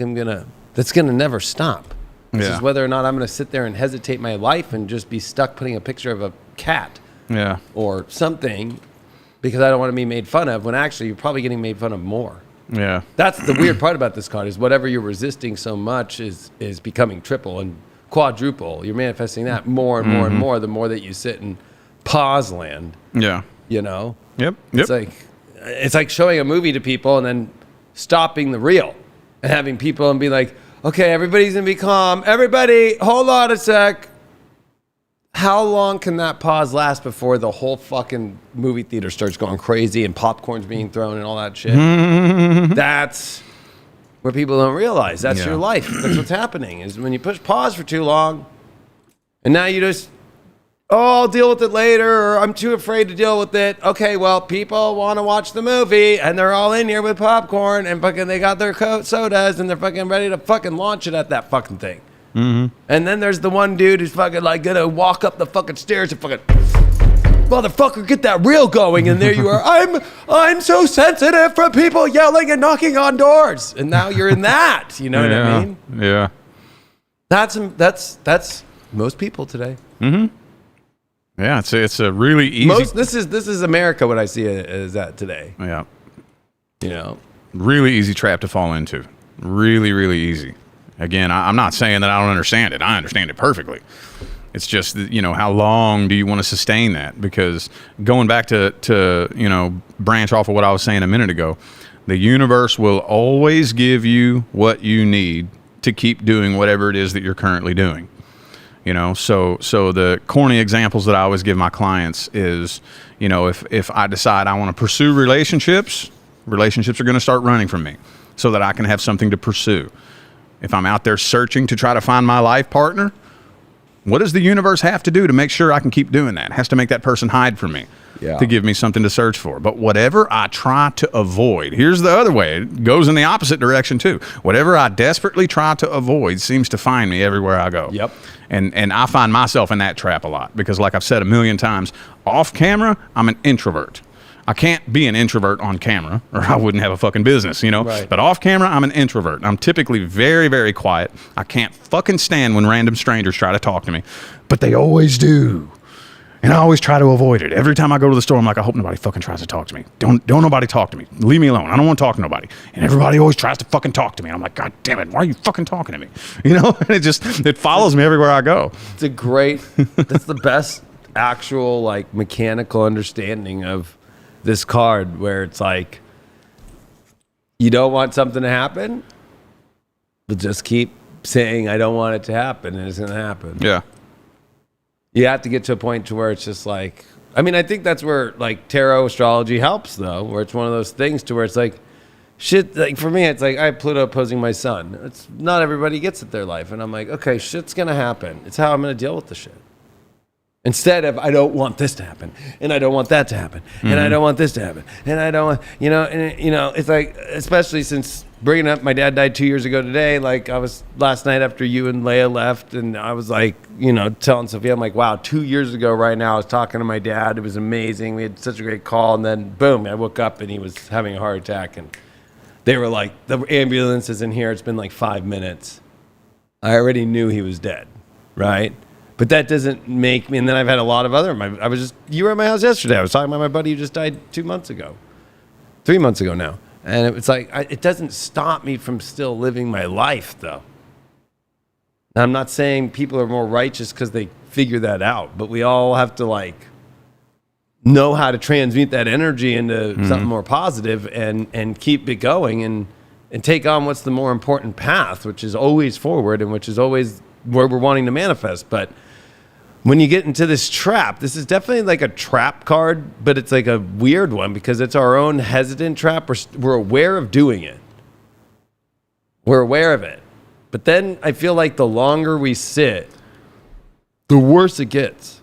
S1: that's gonna never stop? This is whether or not I'm gonna sit there and hesitate my life and just be stuck putting a picture of a cat or something because I don't want to be made fun of, when actually you're probably getting made fun of more. Yeah. That's the weird part about this card, is whatever you're resisting so much is becoming triple and quadruple. You're manifesting that more and more and more the more that you sit in pause land. Yeah. You know? Yep. It's like showing a movie to people and then stopping the reel and having people and be like, okay, everybody's going to be calm. Everybody, hold on a sec. How long can that pause last before the whole fucking movie theater starts going crazy and popcorn's being thrown and all that shit? That's where people don't realize. That's your life. That's what's happening, is when you push pause for too long and now you just, I'll deal with it later, or I'm too afraid to deal with it. Okay, well, people want to watch the movie and they're all in here with popcorn and fucking they got their sodas and they're fucking ready to fucking launch it at that fucking thing. And then there's the one dude who's fucking like gonna walk up the fucking stairs and fucking, motherfucker, get that reel going. And there you are. I'm so sensitive from people yelling and knocking on doors. And now you're in that. You know what I mean? Yeah. That's most people today. Yeah, it's a really easy. This is America. What I see as that today. Yeah. You know, really easy trap to fall into. Really, really easy. Again, I'm not saying that I don't understand it. I understand it perfectly. It's just, you know, how long do you want to sustain that? Because going back to you know, branch off of what I was saying a minute ago, the universe will always give you what you need to keep doing whatever it is that you're currently doing. You know, so the corny examples that I always give my clients is, you know, if I decide I want to pursue relationships are going to start running from me so that I can have something to pursue. If I'm out there searching to try to find my life partner, what does the universe have to do to make sure I can keep doing that? It has to make that person hide from me to give me something to search for. But whatever I try to avoid, here's the other way. It goes in the opposite direction too. Whatever I desperately try to avoid seems to find me everywhere I go. Yep. And I find myself in that trap a lot because, like I've said a million times, off camera, I'm an introvert. I can't be an introvert on camera or I wouldn't have a fucking business, you know? Right. But off camera, I'm an introvert. I'm typically very, very quiet. I can't fucking stand when random strangers try to talk to me, but they always do. And I always try to avoid it. Every time I go to the store, I'm like, I hope nobody fucking tries to talk to me. Don't nobody talk to me. Leave me alone. I don't want to talk to nobody. And everybody always tries to fucking talk to me. I'm like, God damn it, why are you fucking talking to me? You know? And it follows me everywhere I go. It's that's the best actual like mechanical understanding of this card, where it's like, you don't want something to happen, but just keep saying, I don't want it to happen, and it's going to happen. Yeah. You have to get to a point to where it's just like, I mean, I think that's where like tarot astrology helps though, where it's one of those things to where it's like, shit, like for me, it's like I have Pluto opposing my sun. It's not everybody gets it their life. And I'm like, okay, shit's going to happen. It's how I'm going to deal with the shit. Instead of, I don't want this to happen, and I don't want that to happen, and I don't want this to happen, and I don't want, you know, and you know, it's like, especially since bringing up, my dad died 2 years ago today. Like I was last night after you and Leia left, and I was like, you know, telling Sophia, I'm like, wow, 2 years ago right now, I was talking to my dad. It was amazing. We had such a great call, and then boom, I woke up and he was having a heart attack, and they were like, the ambulance is in here. It's been like 5 minutes. I already knew he was dead, right? But that doesn't make me, and then I've had a lot of other, you were at my house yesterday. I was talking about my buddy who just died 3 months ago now. And it's like, it doesn't stop me from still living my life though. Now, I'm not saying people are more righteous because they figure that out, but we all have to like know how to transmute that energy into something more positive and keep it going and take on what's the more important path, which is always forward and which is always where we're wanting to manifest. But when you get into this trap, this is definitely like a trap card, but it's like a weird one because it's our own hesitant trap. We're aware of doing it. We're aware of it. But then I feel like the longer we sit, the worse it gets.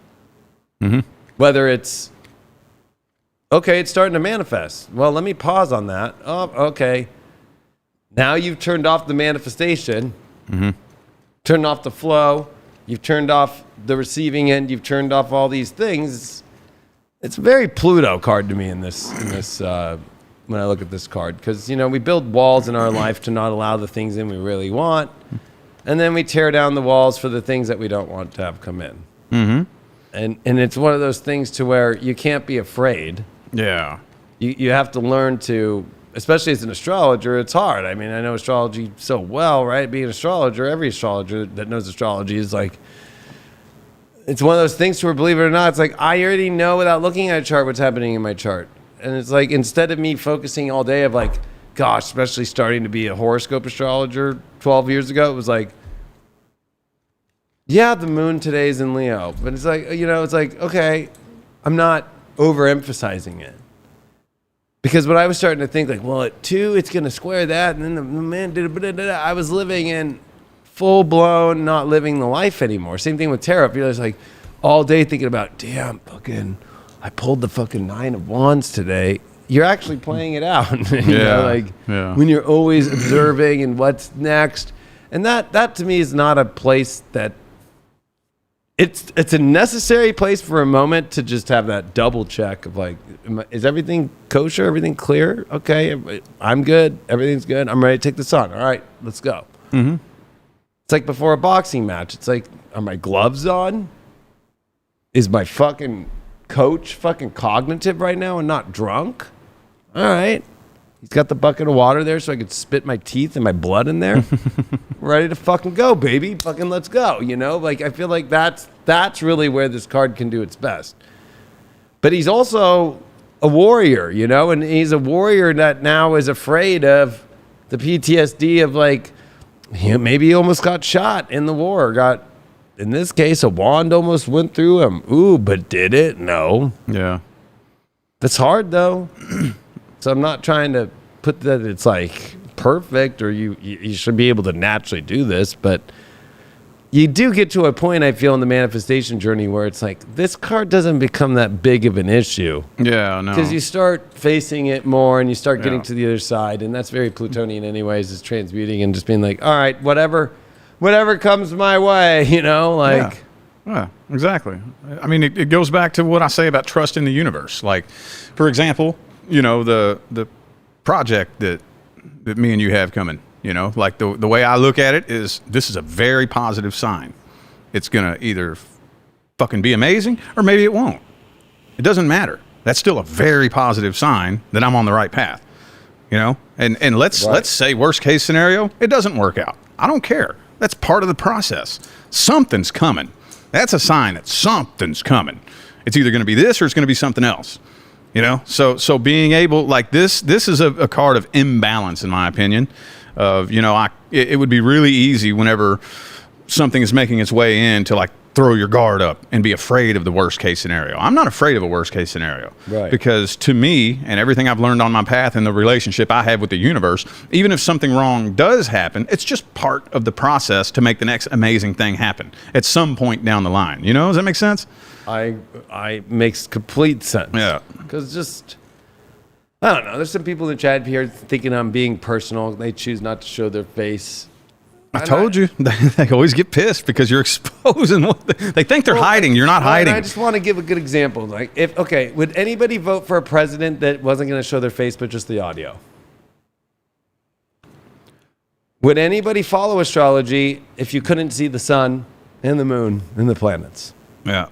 S1: Whether it's, okay, it's starting to manifest. Well, let me pause on that. Oh, okay. Now you've turned off the manifestation, turned off the flow. You've turned off the receiving end. You've turned off all these things. It's a very Pluto card to me in this when I look at this card, because we build walls in our life to not allow the things in we really want, and then we tear down the walls for the things that we don't want to have come in.
S2: Mm-hmm.
S1: And it's one of those things to where you can't be afraid.
S2: Yeah.
S1: You have to learn to, especially as an astrologer, it's hard. I mean, I know astrology so well, right? Being an astrologer, every astrologer that knows astrology is like, it's one of those things to where, believe it or not, it's like, I already know without looking at a chart what's happening in my chart. And it's like, instead of me focusing all day of like, gosh, especially starting to be a horoscope astrologer 12 years ago, it was like, yeah, the moon today's in Leo. But it's like, it's like, okay, I'm not overemphasizing it. Because when I was starting to think like, well, at 2, it's going to square that. And then the man did it. I was living in full blown, not living the life anymore. Same thing with tarot. You're just like all day thinking about, damn, fucking, I pulled the fucking 9 of Wands today. You're actually playing it out. When you're always observing and what's next. And that to me is not a place that, it's a necessary place for a moment to just have that double check of like, is everything kosher? Everything clear? Okay, I'm good. Everything's good. I'm ready to take this on. All right, let's go.
S2: Mm-hmm.
S1: It's like before a boxing match. It's like, are my gloves on? Is my fucking coach fucking cognitive right now and not drunk? All right. He's got the bucket of water there so I could spit my teeth and my blood in there. Ready to fucking go, baby. Fucking let's go. Like I feel like that's really where this card can do its best. But he's also a warrior, and he's a warrior that now is afraid of the PTSD of like, maybe he almost got shot in the war. In this case, a wand almost went through him. Ooh, but did it? No.
S2: Yeah.
S1: That's hard though. So I'm not trying to put that it's like perfect or you should be able to naturally do this, but you do get to a point, I feel, in the manifestation journey where it's like this card doesn't become that big of an issue.
S2: Yeah, no.
S1: Because you start facing it more and you start getting to the other side, and that's very Plutonian anyways, is transmuting and just being like, all right, whatever comes my way,
S2: Yeah, exactly. I mean, it goes back to what I say about trust in the universe. Like, for example, the project that me and you have coming, like the way I look at it is this is a very positive sign. It's going to either fucking be amazing or maybe it won't. It doesn't matter. That's still a very positive sign that I'm on the right path, and let's say worst case scenario, it doesn't work out. I don't care. That's part of the process. Something's coming. That's a sign that something's coming. It's either going to be this or it's going to be something else. So being able, like this is a card of imbalance in my opinion. Of it would be really easy whenever something is making its way in to like throw your guard up and be afraid of the worst case scenario. I'm not afraid of a worst case scenario,
S1: right?
S2: Because to me and everything I've learned on my path and the relationship I have with the universe, even if something wrong does happen, it's just part of the process to make the next amazing thing happen at some point down the line. Does that make sense?
S1: I makes complete sense. Yeah. Because I don't know. There's some people in the chat here thinking I'm being personal. They choose not to show their face.
S2: I told you. They always get pissed because you're exposing what they think they're hiding. You're not hiding.
S1: I just want to give a good example. Like, would anybody vote for a president that wasn't going to show their face but just the audio? Would anybody follow astrology if you couldn't see the sun and the moon and the planets?
S2: Yeah.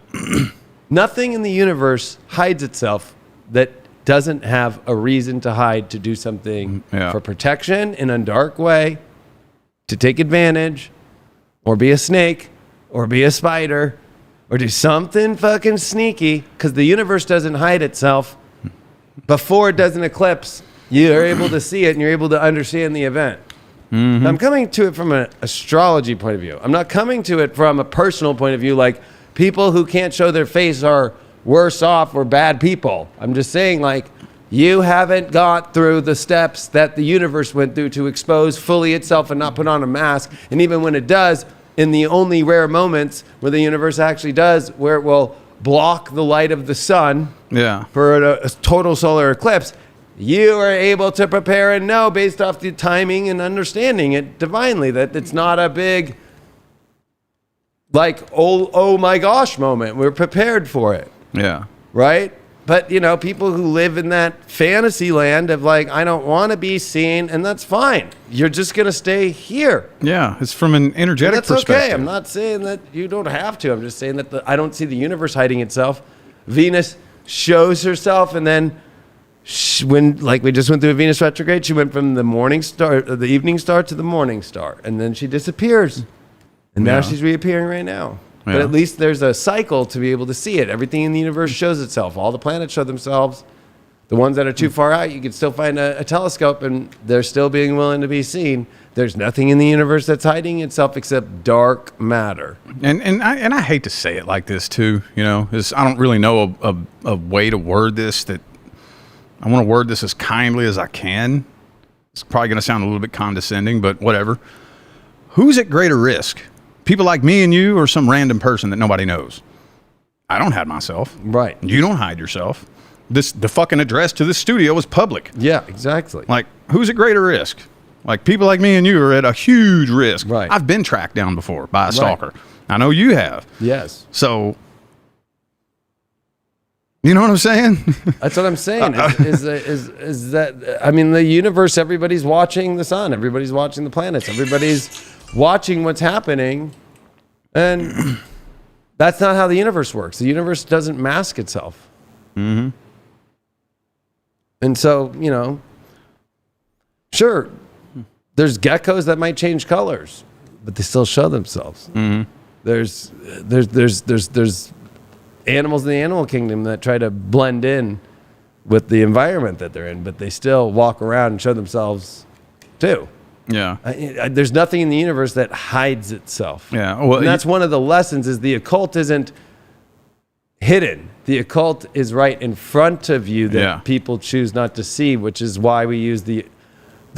S1: Nothing in the universe hides itself that doesn't have a reason to hide, to do something for protection in a dark way, to take advantage, or be a snake, or be a spider, or do something fucking sneaky, because the universe doesn't hide itself. Before it does an eclipse, you're able to see it and you're able to understand the event. Mm-hmm. I'm coming to it from an astrology point of view. I'm not coming to it from a personal point of view, like people who can't show their face are worse off or bad people. I'm just saying, like, you haven't got through the steps that the universe went through to expose fully itself and not put on a mask. And even when it does, in the only rare moments where the universe actually does, where it will block the light of the sun for a total solar eclipse, you are able to prepare and know based off the timing and understanding it divinely that it's not a big like, oh my gosh moment. We're prepared for it.
S2: Yeah.
S1: Right? But, you know, people who live in that fantasy land of like, I don't want to be seen, and that's fine. You're just going to stay here.
S2: Yeah, it's from an energetic
S1: that's
S2: perspective.
S1: Okay. I'm not saying that you don't have to. I'm just saying that I don't see the universe hiding itself. Venus shows herself, and then when, like we just went through a Venus retrograde, she went from the morning star, the evening star to the morning star, and then she disappears. And now she's reappearing right now. But at least there's a cycle to be able to see it. Everything in the universe shows itself. All the planets show themselves. The ones that are too far out, you can still find a telescope, and they're still being willing to be seen. There's nothing in the universe that's hiding itself except dark matter.
S2: And I hate to say it like this too, you know, is I don't really know a way to word this that I want to word this as kindly as I can. It's probably going to sound a little bit condescending, but whatever. Who's at greater risk? People like me and you, or some random person that nobody knows? I don't hide myself.
S1: Right.
S2: You don't hide yourself. The fucking address to this studio is public.
S1: Yeah, exactly.
S2: Like, who's at greater risk? Like, people like me and you are at a huge risk.
S1: Right.
S2: I've been tracked down before by a stalker. I know you have.
S1: Yes.
S2: So, you know what I'm saying?
S1: That's what I'm saying. Is that, I mean, the universe, everybody's watching the sun. Everybody's watching the planets. Everybody's watching what's happening, and that's not how the universe works. The universe doesn't mask itself. Mm-hmm. And so, you know, sure, there's geckos that might change colors, but they still show themselves. Mm-hmm. There's animals in the animal kingdom that try to blend in with the environment that they're in, but they still walk around and show themselves too.
S2: Yeah.
S1: There's nothing in the universe that hides itself.
S2: Yeah. Well,
S1: and that's one of the lessons is the occult isn't hidden. The occult is right in front of you that people choose not to see, which is why we use the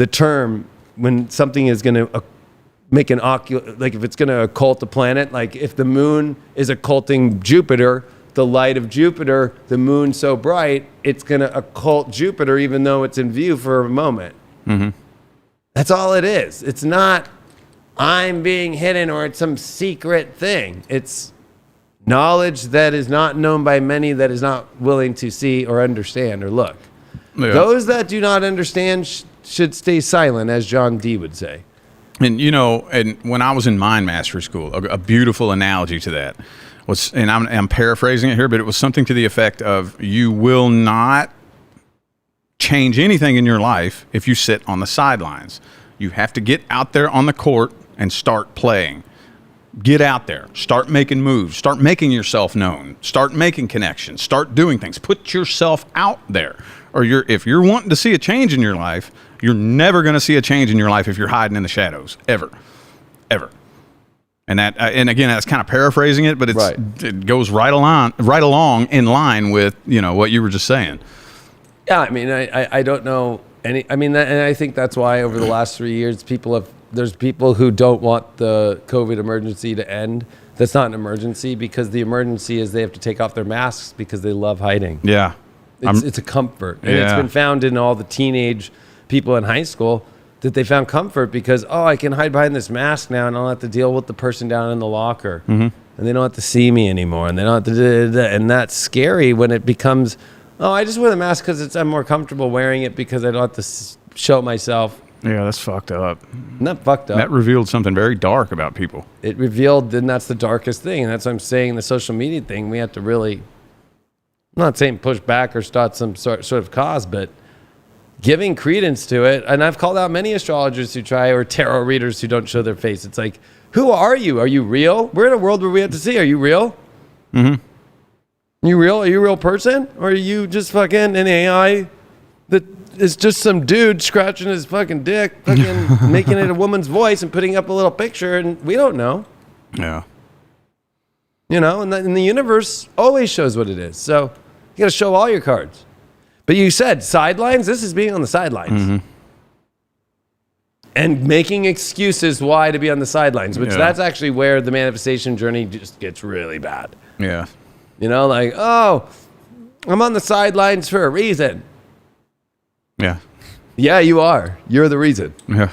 S1: term when something is going to make an like if it's going to occult a planet, like if the moon is occulting Jupiter, the light of Jupiter, the moon so bright, it's going to occult Jupiter even though it's in view for a moment. Mm-hmm. That's all it is. It's not I'm being hidden or it's some secret thing. It's knowledge that is not known by many, that is not willing to see or understand or look. Yeah. Those that do not understand should stay silent, as John Dee would say.
S2: And, you know, and when I was in Mind Mastery School, a beautiful analogy to that was, and I'm paraphrasing it here, but it was something to the effect of you will not change anything in your life if you sit on the sidelines. You have to get out there on the court and start playing. Get out there, start making moves, start making yourself known, start making connections, start doing things, put yourself out there. Or if you're wanting to see a change in your life, you're never going to see a change in your life if you're hiding in the shadows, ever. And that, and again, that's kind of paraphrasing it, but it goes right along in line with, you know, what you were just saying.
S1: Yeah, I mean, I don't know any. I mean, and I think that's why over the last 3 years, there's people who don't want the COVID emergency to end. That's not an emergency, because the emergency is they have to take off their masks because they love hiding.
S2: Yeah,
S1: it's a comfort, and it's been found in all the teenage people in high school that they found comfort because I can hide behind this mask now, and I don't have to deal with the person down in the locker, and they don't have to see me anymore, and they don't have to. And that's scary when it becomes. I just wear the mask because I'm more comfortable wearing it because I don't have to show myself.
S2: Yeah, that's fucked up.
S1: Not fucked up.
S2: That revealed something very dark about people.
S1: It revealed, and that's the darkest thing. And that's what I'm saying, the social media thing, we have to really, I'm not saying push back or start some sort of cause, but giving credence to it. And I've called out many astrologers who try, or tarot readers who don't show their face. It's like, who are you? Are you real? We're in a world where we have to see, are you real? Mm-hmm. You real? Are you a real person? Or are you just fucking an AI that is just some dude scratching his fucking dick, fucking making it a woman's voice and putting up a little picture, and we don't know.
S2: Yeah.
S1: You know, and the universe always shows what it is. So you got to show all your cards. But you said sidelines. This is being on the sidelines. Mm-hmm. And making excuses why to be on the sidelines, which that's actually where the manifestation journey just gets really bad.
S2: Yeah.
S1: You know, like, I'm on the sidelines for a reason.
S2: Yeah.
S1: Yeah, you are. You're the reason.
S2: Yeah.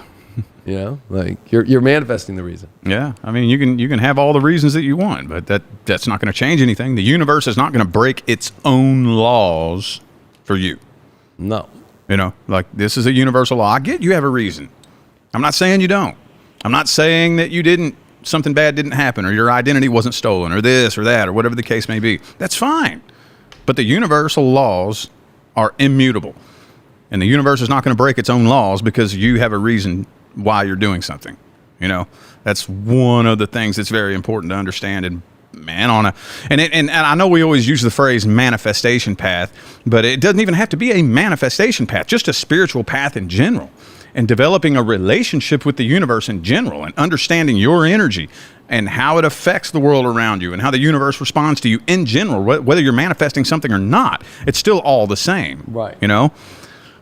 S1: You know, like you're manifesting the reason.
S2: Yeah, I mean, you can have all the reasons that you want, but that's not going to change anything. The universe is not going to break its own laws for you.
S1: No.
S2: You know, like this is a universal law. I get you have a reason. I'm not saying you don't. I'm not saying that something bad didn't happen, or your identity wasn't stolen, or this or that, or whatever the case may be. That's fine. But the universal laws are immutable. And the universe is not going to break its own laws because you have a reason why you're doing something. You know, that's one of the things that's very important to understand. And man, and I know we always use the phrase manifestation path, but it doesn't even have to be a manifestation path, just a spiritual path in general. And developing a relationship with the universe in general, and understanding your energy and how it affects the world around you and how the universe responds to you in general, whether you're manifesting something or not, it's still all the same.
S1: Right.
S2: You know?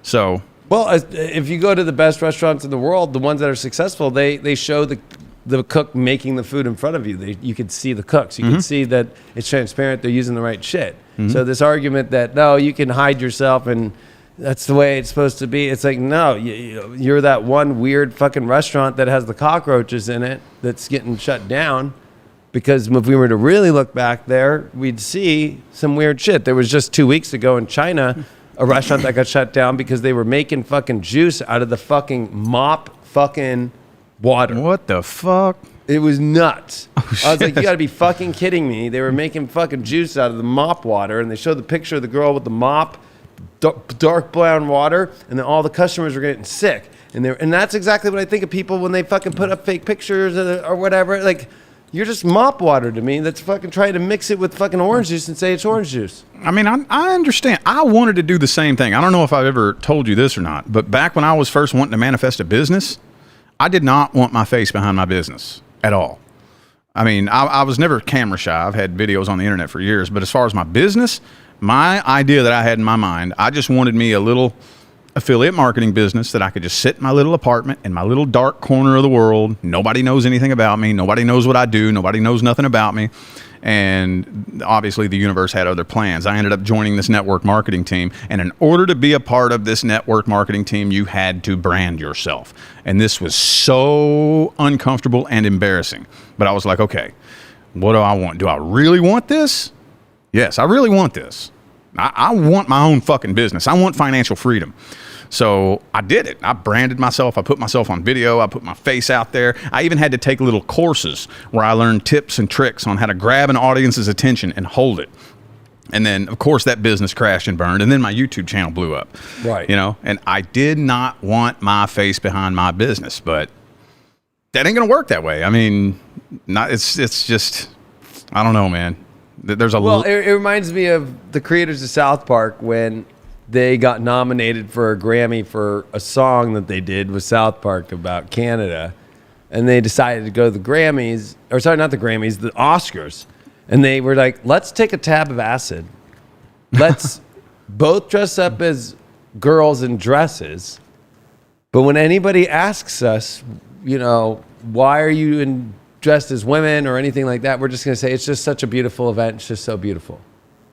S2: So.
S1: Well, if you go to the best restaurants in the world, the ones that are successful, they show the cook making the food in front of you. You can see the cooks. You can see that it's transparent. They're using the right shit. So this argument that, no, you can hide yourself and that's the way it's supposed to be. It's like, no, you're that one weird fucking restaurant that has the cockroaches in it that's getting shut down. Because if we were to really look back there, we'd see some weird shit. There was just 2 weeks ago in China, a restaurant that got shut down because they were making fucking juice out of the fucking mop fucking water.
S2: What the fuck?
S1: It was nuts.
S2: Oh,
S1: I was like, you gotta be fucking kidding me. They were making fucking juice out of the mop water, and they showed the picture of the girl with the mop, dark brown water, and then all the customers were getting sick. And that's exactly what I think of people when they fucking put up fake pictures or whatever. Like, you're just mop water to me that's fucking trying to mix it with fucking orange juice and say it's orange juice.
S2: I mean, I understand. I wanted to do the same thing. I don't know if I've ever told you this or not, but back when I was first wanting to manifest a business, I did not want my face behind my business at all. I mean, I was never camera shy. I've had videos on the internet for years, but as far as my business, my idea that I had in my mind, I just wanted me a little affiliate marketing business that I could just sit in my little apartment in my little dark corner of the world. Nobody knows anything about me. Nobody knows what I do. Nobody knows nothing about me. And obviously the universe had other plans. I ended up joining this network marketing team. And in order to be a part of this network marketing team, you had to brand yourself. And this was so uncomfortable and embarrassing. But I was like, okay, what do I want? Do I really want this? Yes, I really want this. I want my own fucking business. I want financial freedom. So I did it. I branded myself. I put myself on video. I put my face out there. I even had to take little courses where I learned tips and tricks on how to grab an audience's attention and hold it. And then, of course, that business crashed and burned. And then my YouTube channel blew up.
S1: Right.
S2: You know, and I did not want my face behind my business, but that ain't going to work that way. I mean, it's just, I don't know, man. There's a
S1: Well, it reminds me of the creators of South Park when they got nominated for a Grammy for a song that they did with South Park about Canada. And they decided to go to the Grammys, or sorry, not the Grammys, the Oscars. And they were like, let's take a tab of acid. Let's both dress up as girls in dresses. But when anybody asks us, you know, why are you dressed as women or anything like that, we're just going to say it's just such a beautiful event. It's just so beautiful.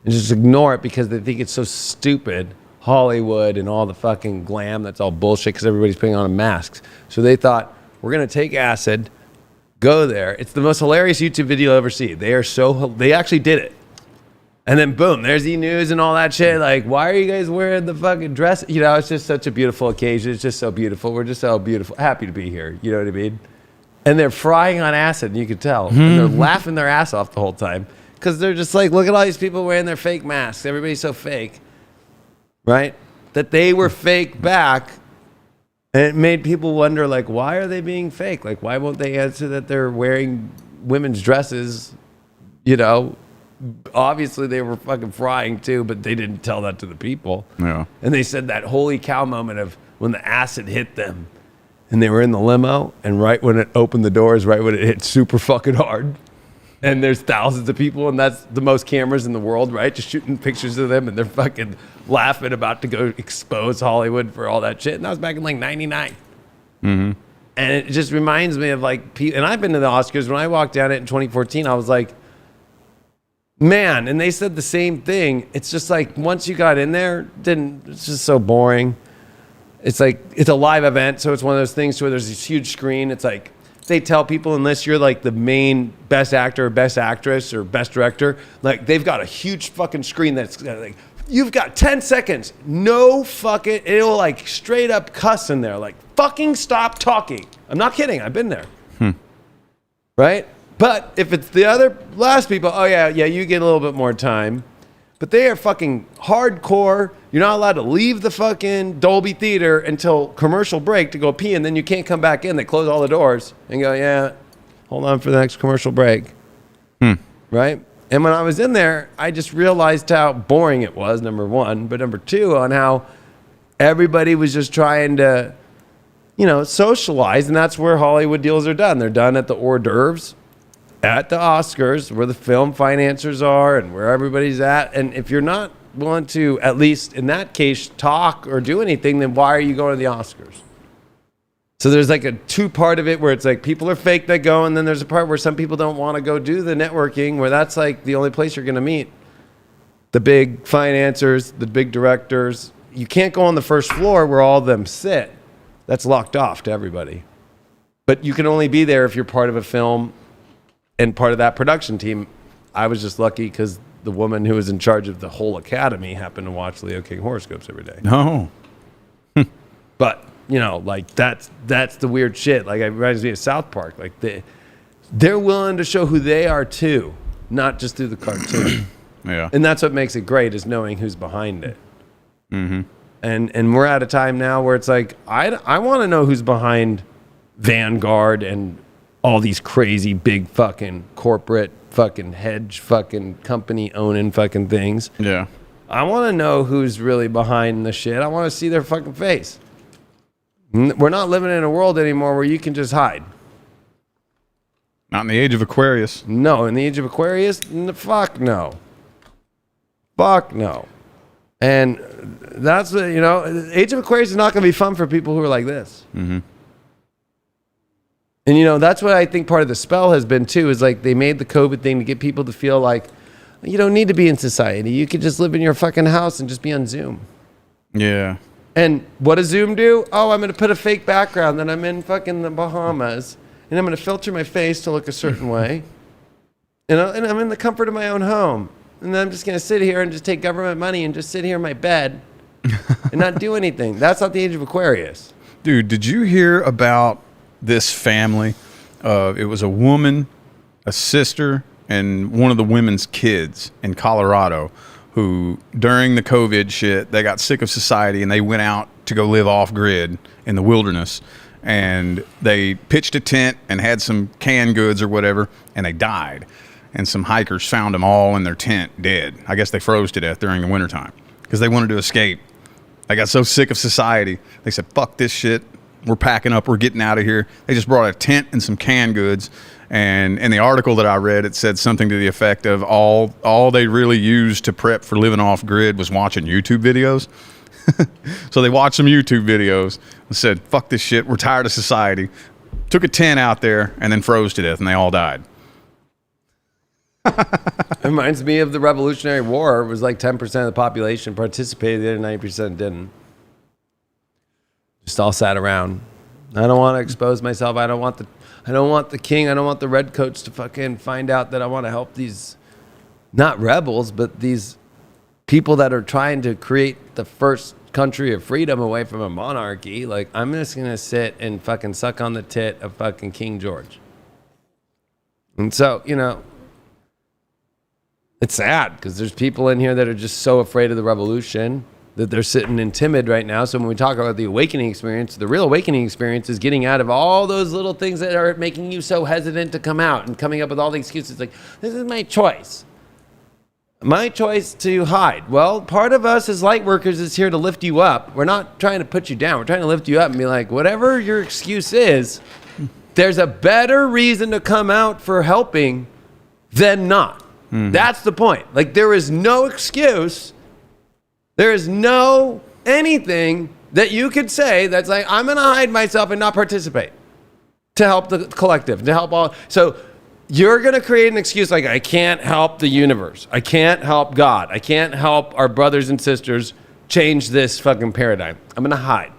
S1: And just ignore it because they think it's so stupid, Hollywood and all the fucking glam. That's all bullshit because everybody's putting on masks. So they thought, we're going to take acid, go there. It's the most hilarious YouTube video you'll ever see. They actually did it. And then boom, there's E-News and all that shit. Like, why are you guys wearing the fucking dress? You know, it's just such a beautiful occasion. It's just so beautiful. We're just so beautiful. Happy to be here. You know what I mean? And they're frying on acid, and you can tell. And they're laughing their ass off the whole time. Because they're just like, look at all these people wearing their fake masks. Everybody's so fake. Right? That they were fake back. And it made people wonder, like, why are they being fake? Like, why won't they answer that they're wearing women's dresses? You know, obviously they were fucking frying too, but they didn't tell that to the people.
S2: Yeah.
S1: And they said that holy cow moment of when the acid hit them. And they were in the limo, and right when it opened the doors, right when it hit super fucking hard. And there's thousands of people, and that's the most cameras in the world, right? Just shooting pictures of them, and they're fucking laughing about to go expose Hollywood for all that shit. And that was back in like 99. And it just reminds me of like, and I've been to the Oscars. When I walked down it in 2014, I was like, man, and they said the same thing. It's just like, once you got in there, it's just so boring. it's like, it's a live event. So it's one of those things where there's this huge screen. It's like, they tell people, unless you're like the main best actor or best actress or best director, like they've got a huge fucking screen that's like, you've got 10 seconds. No fucking, it'll like straight up cuss in there. Like, fucking stop talking. I'm not kidding. I've been there. Right? But if it's the other last people, oh yeah, you get a little bit more time. But they are fucking hardcore. You're not allowed to leave the fucking Dolby Theater until commercial break to go pee, and then you can't come back in. They close all the doors and go, yeah, hold on for the next commercial break. Right? And when I was in there, I just realized how boring it was, number one. But number two, on how everybody was just trying to, socialize. And that's where Hollywood deals are done. They're done at the hors d'oeuvres, at the Oscars, where the film financiers are and where everybody's at. And if you're not willing to, at least in that case, talk or do anything, then why are you going to the Oscars? So there's like a two-part of it where it's like people are fake that go, and then there's a part where some people don't want to go do the networking, where that's like the only place you're going to meet the big financiers, the big directors. You can't go on the first floor where all of them sit. That's locked off to everybody. But you can only be there if you're part of a film and part of that production team. I was just lucky because the woman who was in charge of the whole academy happened to watch Leo King horoscopes every day.
S2: No.
S1: But, like that's the weird shit. Like, it reminds me of South Park. Like, they're willing to show who they are too, not just through the cartoon.
S2: Yeah.
S1: And that's what makes it great, is knowing who's behind it. And we're at a time now where it's like, I want to know who's behind Vanguard and all these crazy big fucking corporate fucking hedge fucking company owning fucking things.
S2: Yeah.
S1: I want to know who's really behind the shit. I want to see their fucking face. We're not living in a world anymore where you can just hide.
S2: Not in the age of Aquarius.
S1: No, in the age of Aquarius, fuck no. Fuck no. And that's what, Age of Aquarius is not going to be fun for people who are like this. And, that's what I think part of the spell has been, too, is like they made the COVID thing to get people to feel like you don't need to be in society. You could just live in your fucking house and just be on Zoom.
S2: Yeah.
S1: And what does Zoom do? Oh, I'm going to put a fake background that I'm in fucking the Bahamas, and I'm going to filter my face to look a certain way. And I'm in the comfort of my own home. And then I'm just going to sit here and just take government money and just sit here in my bed and not do anything. That's not the age of Aquarius.
S2: Dude, did you hear about this family? It was a woman, a sister, and one of the women's kids in Colorado who, during the COVID shit, they got sick of society and they went out to go live off-grid in the wilderness. And they pitched a tent and had some canned goods or whatever, and they died. And some hikers found them all in their tent dead. I guess they froze to death during the wintertime because they wanted to escape. They got so sick of society. They said, fuck this shit. We're packing up. We're getting out of here. They just brought a tent and some canned goods. And in the article that I read, it said something to the effect of all they really used to prep for living off grid was watching YouTube videos. So they watched some YouTube videos and said, fuck this shit. We're tired of society. Took a tent out there and then froze to death, and they all died.
S1: It reminds me of the Revolutionary War. It was like 10% of the population participated and 90% didn't. Just all sat around. I don't want to expose myself. I don't want the king. I don't want the redcoats to fucking find out that I want to help these, not rebels, but these people that are trying to create the first country of freedom away from a monarchy. Like, I'm just going to sit and fucking suck on the tit of fucking King George. And so, it's sad because there's people in here that are just so afraid of the revolution that they're sitting in timid right now. So when we talk about the awakening experience, the real awakening experience is getting out of all those little things that are making you so hesitant to come out and coming up with all the excuses like, this is my choice. My choice to hide. Well, part of us as light workers is here to lift you up. We're not trying to put you down. We're trying to lift you up and be like, whatever your excuse is, there's a better reason to come out for helping than not. That's the point. Like, there is no excuse. There is no anything that you could say that's like, I'm going to hide myself and not participate to help the collective, to help all. So you're going to create an excuse like, I can't help the universe. I can't help God. I can't help our brothers and sisters change this fucking paradigm. I'm going to hide.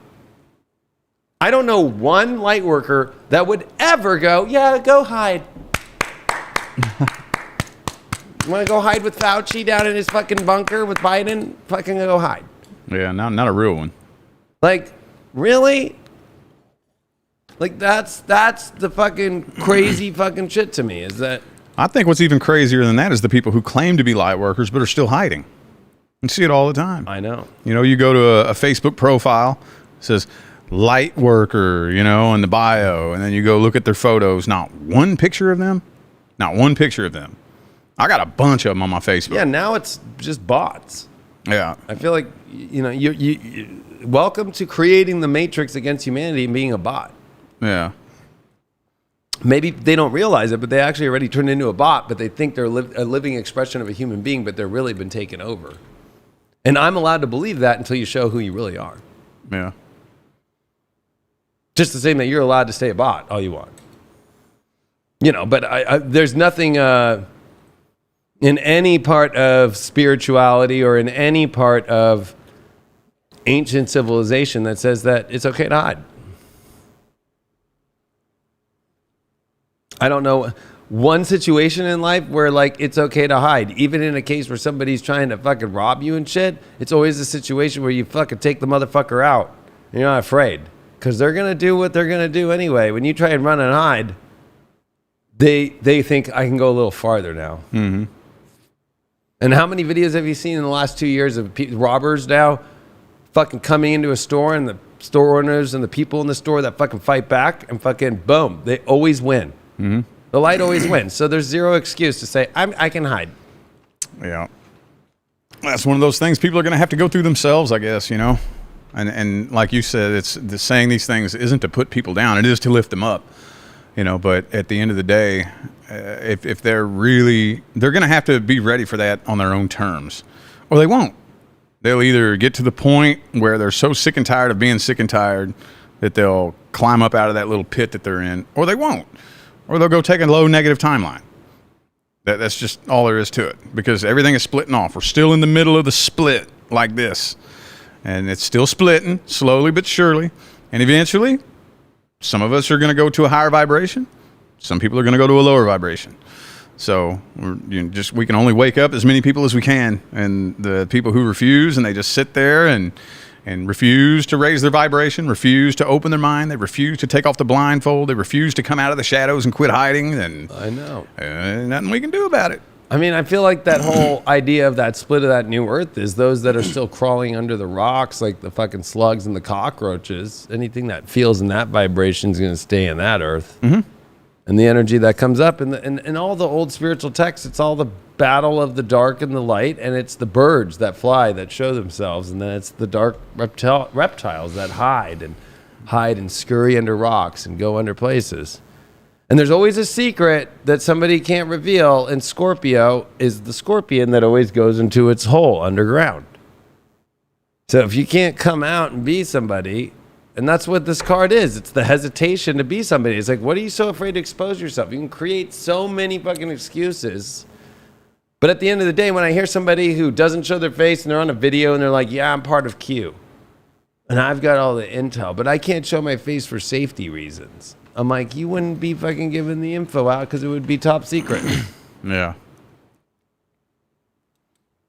S1: I don't know one light worker that would ever go, yeah, go hide. Want to go hide with Fauci down in his fucking bunker with Biden? Fucking go hide.
S2: Yeah, not a real one.
S1: Like, really? Like, that's the fucking crazy fucking shit to me, is that...
S2: I think what's even crazier than that is the people who claim to be light workers but are still hiding. You see it all the time.
S1: I know.
S2: You know, you go to a Facebook profile, it says light worker, you know, in the bio, and then you go look at their photos. Not one picture of them. Not one picture of them. I got a bunch of them on my Facebook.
S1: Yeah, now it's just bots.
S2: Yeah.
S1: I feel like, you know, you welcome to creating the matrix against humanity and being a bot.
S2: Yeah.
S1: Maybe they don't realize it, but they actually already turned into a bot, but they think they're a living expression of a human being, but they're really been taken over. And I'm allowed to believe that until you show who you really are.
S2: Yeah.
S1: Just the same that you're allowed to stay a bot all you want. You know, but there's nothing in any part of spirituality or in any part of ancient civilization that says that it's okay to hide. I don't know one situation in life where, like, it's okay to hide. Even in a case where somebody's trying to fucking rob you and shit, it's always a situation where you fucking take the motherfucker out. And you're not afraid. Because they're going to do what they're going to do anyway. When you try and run and hide, they think I can go a little farther now.
S2: Mm-hmm.
S1: And how many videos have you seen in the last 2 years of robbers now fucking coming into a store and the store owners and the people in the store that fucking fight back and fucking boom, they always win.
S2: Mm-hmm.
S1: The light always wins. So there's zero excuse to say, I can hide.
S2: Yeah. That's one of those things people are going to have to go through themselves, I guess, you know. And like you said, it's saying these things isn't to put people down. It is to lift them up, you know. But at the end of the day, if they're going to have to be ready for that on their own terms, or they won't. They'll either get to the point where they're so sick and tired of being sick and tired that they'll climb up out of that little pit that they're in, or they won't. Or they'll go take a low negative timeline. That's just all there is to it, because everything is splitting off. We're still in the middle of the split like this. And it's still splitting, slowly but surely. And eventually, some of us are going to go to a higher vibration. Some people are going to go to a lower vibration. So we can only wake up as many people as we can. And the people who refuse, and they just sit there and refuse to raise their vibration, refuse to open their mind, they refuse to take off the blindfold, they refuse to come out of the shadows and quit hiding, then
S1: I know.
S2: Nothing we can do about it.
S1: I mean, I feel like that whole idea of that split of that new earth is those that are still crawling under the rocks, like the fucking slugs and the cockroaches. Anything that feels in that vibration is going to stay in that earth.
S2: Mm-hmm.
S1: And the energy that comes up in all the old spiritual texts, it's all the battle of the dark and the light, and it's the birds that fly that show themselves, and then it's the dark reptiles that hide and scurry under rocks and go under places. And there's always a secret that somebody can't reveal, and Scorpio is the scorpion that always goes into its hole underground. So if you can't come out and be somebody, and that's what this card is, it's the hesitation to be somebody. It's like, what are you so afraid to expose yourself? You can create so many fucking excuses. But at the end of the day, when I hear somebody who doesn't show their face and they're on a video and they're like, yeah, I'm part of Q, and I've got all the intel, but I can't show my face for safety reasons. I'm like, you wouldn't be fucking giving the info out because it would be top secret.
S2: Yeah.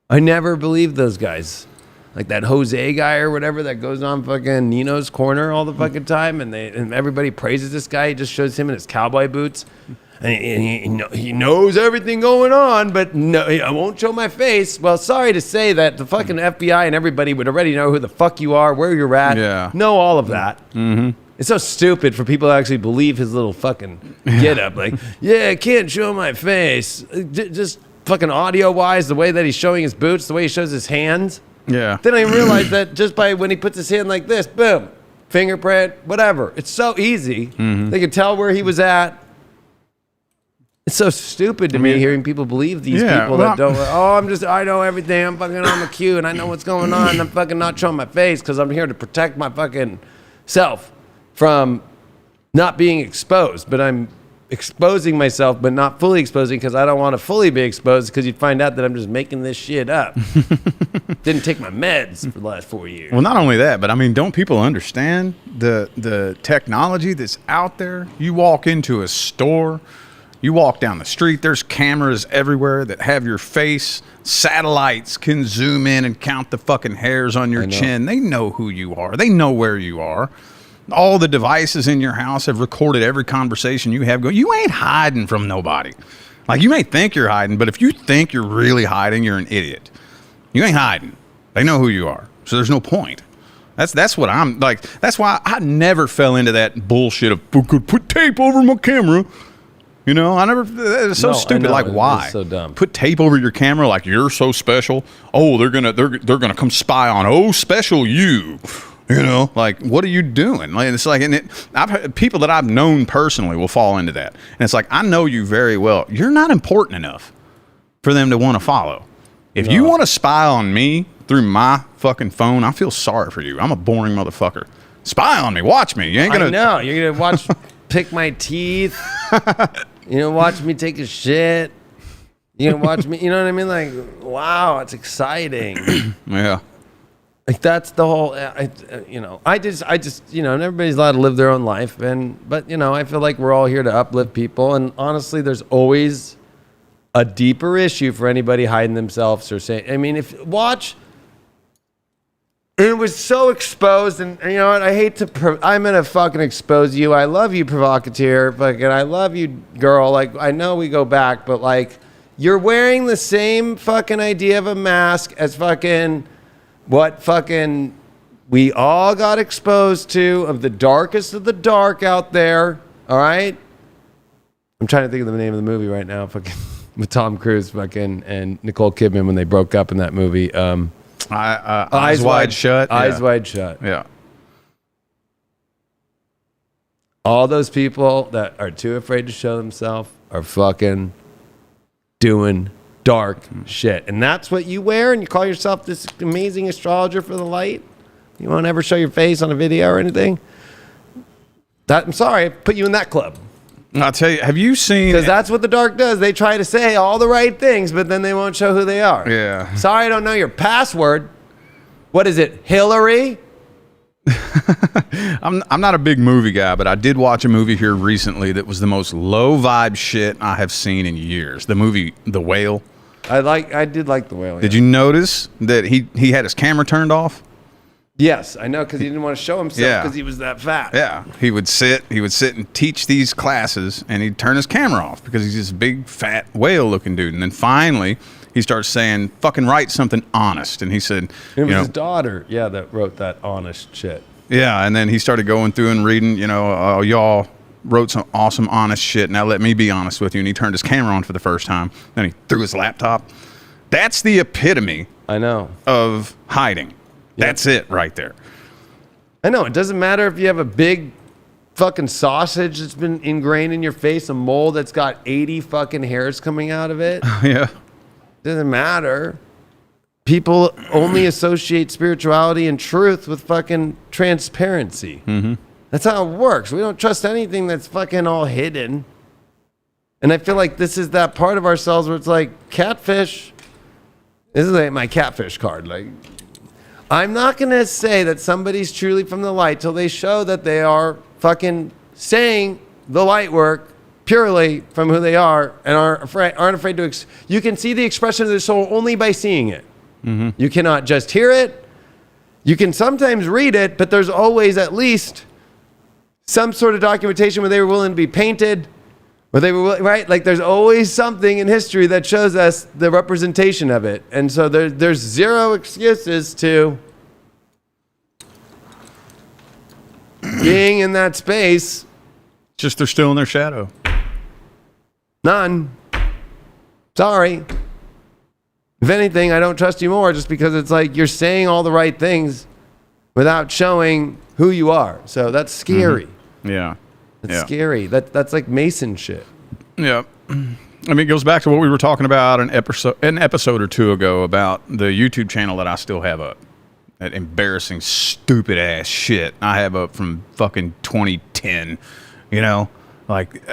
S1: I never believed those guys. Like that Jose guy or whatever that goes on fucking Nino's Corner all the fucking time, and everybody praises this guy. He just shows him in his cowboy boots. And he knows everything going on, but no, I won't show my face. Well, sorry to say that the fucking FBI and everybody would already know who the fuck you are, where you're at, know all of that.
S2: Mm-hmm.
S1: It's so stupid for people to actually believe his little fucking get up. Like, yeah, I can't show my face. Just fucking audio-wise, the way that he's showing his boots, the way he shows his hands.
S2: Yeah.
S1: Then I realized that just by when he puts his hand like this, boom, fingerprint, whatever. It's so easy.
S2: Mm-hmm.
S1: They could tell where he was at. It's so stupid to me hearing people believe these people that don't. I know everything. I'm fucking on the queue and I know what's going on. And I'm fucking not showing my face because I'm here to protect my fucking self from not being exposed. But I'm exposing myself, but not fully exposing because I don't want to fully be exposed because you'd find out that I'm just making this shit up. Didn't take my meds for the last 4 years.
S2: Well, not only that, but I mean, don't people understand the technology that's out there? You walk into a store, you walk down the street, there's cameras everywhere that have your face. Satellites can zoom in and count the fucking hairs on your chin. They know who you are. They know where you are. All the devices in your house have recorded every conversation you have going. You ain't hiding from nobody. Like, you may think you're hiding, but if you think you're really hiding, you're an idiot. You ain't hiding. They know who you are. So there's no point. That's what I'm like. That's why I never fell into that bullshit of put tape over my camera. You know, I never. It's so stupid. Like, why?
S1: It's so dumb.
S2: Put tape over your camera like you're so special. Oh, they're gonna come spy on. Oh, special you. You know, like, what are you doing? Like, it's like, and I've heard people that I've known personally will fall into that. And it's like, I know you very well. You're not important enough for them to want to follow. If you want to spy on me through my fucking phone, I feel sorry for you. I'm a boring motherfucker. Spy on me. Watch me. You ain't gonna.
S1: I know. You're gonna watch pick my teeth. You know, watch me take a shit. You gonna watch me. You know what I mean? Like, wow, it's exciting.
S2: Yeah.
S1: Like, that's the whole, you know, I just, you know, and everybody's allowed to live their own life. But, you know, I feel like we're all here to uplift people. And honestly, there's always a deeper issue for anybody hiding themselves or saying, I mean, if watch, it was so exposed. And you know what? I hate to, I'm going to fucking expose you. I love you, provocateur. Fucking, I love you, girl. Like, I know we go back, but like, you're wearing the same fucking idea of a mask as fucking, what fucking we all got exposed to of the darkest of the dark out there. All right. I'm trying to think of the name of the movie right now. Fucking with Tom Cruise, fucking, and Nicole Kidman when they broke up in that movie.
S2: Eyes Wide Shut.
S1: Eyes Wide Shut.
S2: Yeah.
S1: All those people that are too afraid to show themselves are fucking doing dark shit. And that's what you wear, and you call yourself this amazing astrologer for the light? You won't ever show your face on a video or anything? I'm sorry, I put you in that club.
S2: I'll tell you, have you seen...
S1: Because that's what the dark does. They try to say all the right things, but then they won't show who they are.
S2: Yeah.
S1: Sorry, I don't know your password. What is it, Hillary?
S2: I'm not a big movie guy, but I did watch a movie here recently that was the most low vibe shit I have seen in years. The movie The Whale.
S1: I did like The Whale. Yeah.
S2: Did you notice that he had his camera turned off?
S1: Yes, I know, because he didn't want to show himself because
S2: Yeah.
S1: he was that fat.
S2: Yeah, he would sit and teach these classes, and he'd turn his camera off because he's this big fat whale looking dude. And then finally he starts saying, "Fucking write something honest." And he said,
S1: It was his daughter, that wrote that honest shit.
S2: Yeah, and then he started going through and reading, y'all wrote some awesome, honest shit. Now let me be honest with you. And he turned his camera on for the first time. Then he threw his laptop. That's the epitome
S1: I know.
S2: of hiding.
S1: Yep.
S2: That's it right there.
S1: I know. It doesn't matter if you have a big fucking sausage that's been ingrained in your face, a mole that's got 80 fucking hairs coming out of it.
S2: Yeah.
S1: Doesn't matter. People only associate spirituality and truth with fucking transparency.
S2: Mm-hmm.
S1: That's how it works. We don't trust anything that's fucking all hidden. And I feel like this is that part of ourselves where it's like catfish. This is like my catfish card. Like, I'm not going to say that somebody's truly from the light till they show that they are fucking saying the light work purely from who they are and aren't afraid to. You can see the expression of their soul only by seeing it. Mm-hmm. You cannot just hear it. You can sometimes read it, but there's always at least some sort of documentation where they were willing to be painted, where they were right. Like, there's always something in history that shows us the representation of it, and so there's zero excuses to being in that space.
S2: Just they're still in their shadow.
S1: None. Sorry. If anything, I don't trust you more just because it's like you're saying all the right things without showing who you are. So that's scary.
S2: Mm-hmm. Yeah.
S1: That's scary. That's like Mason shit.
S2: Yeah. I mean, it goes back to what we were talking about an episode or two ago about the YouTube channel that I still have up. That embarrassing, stupid ass shit I have up from fucking 2010. Like,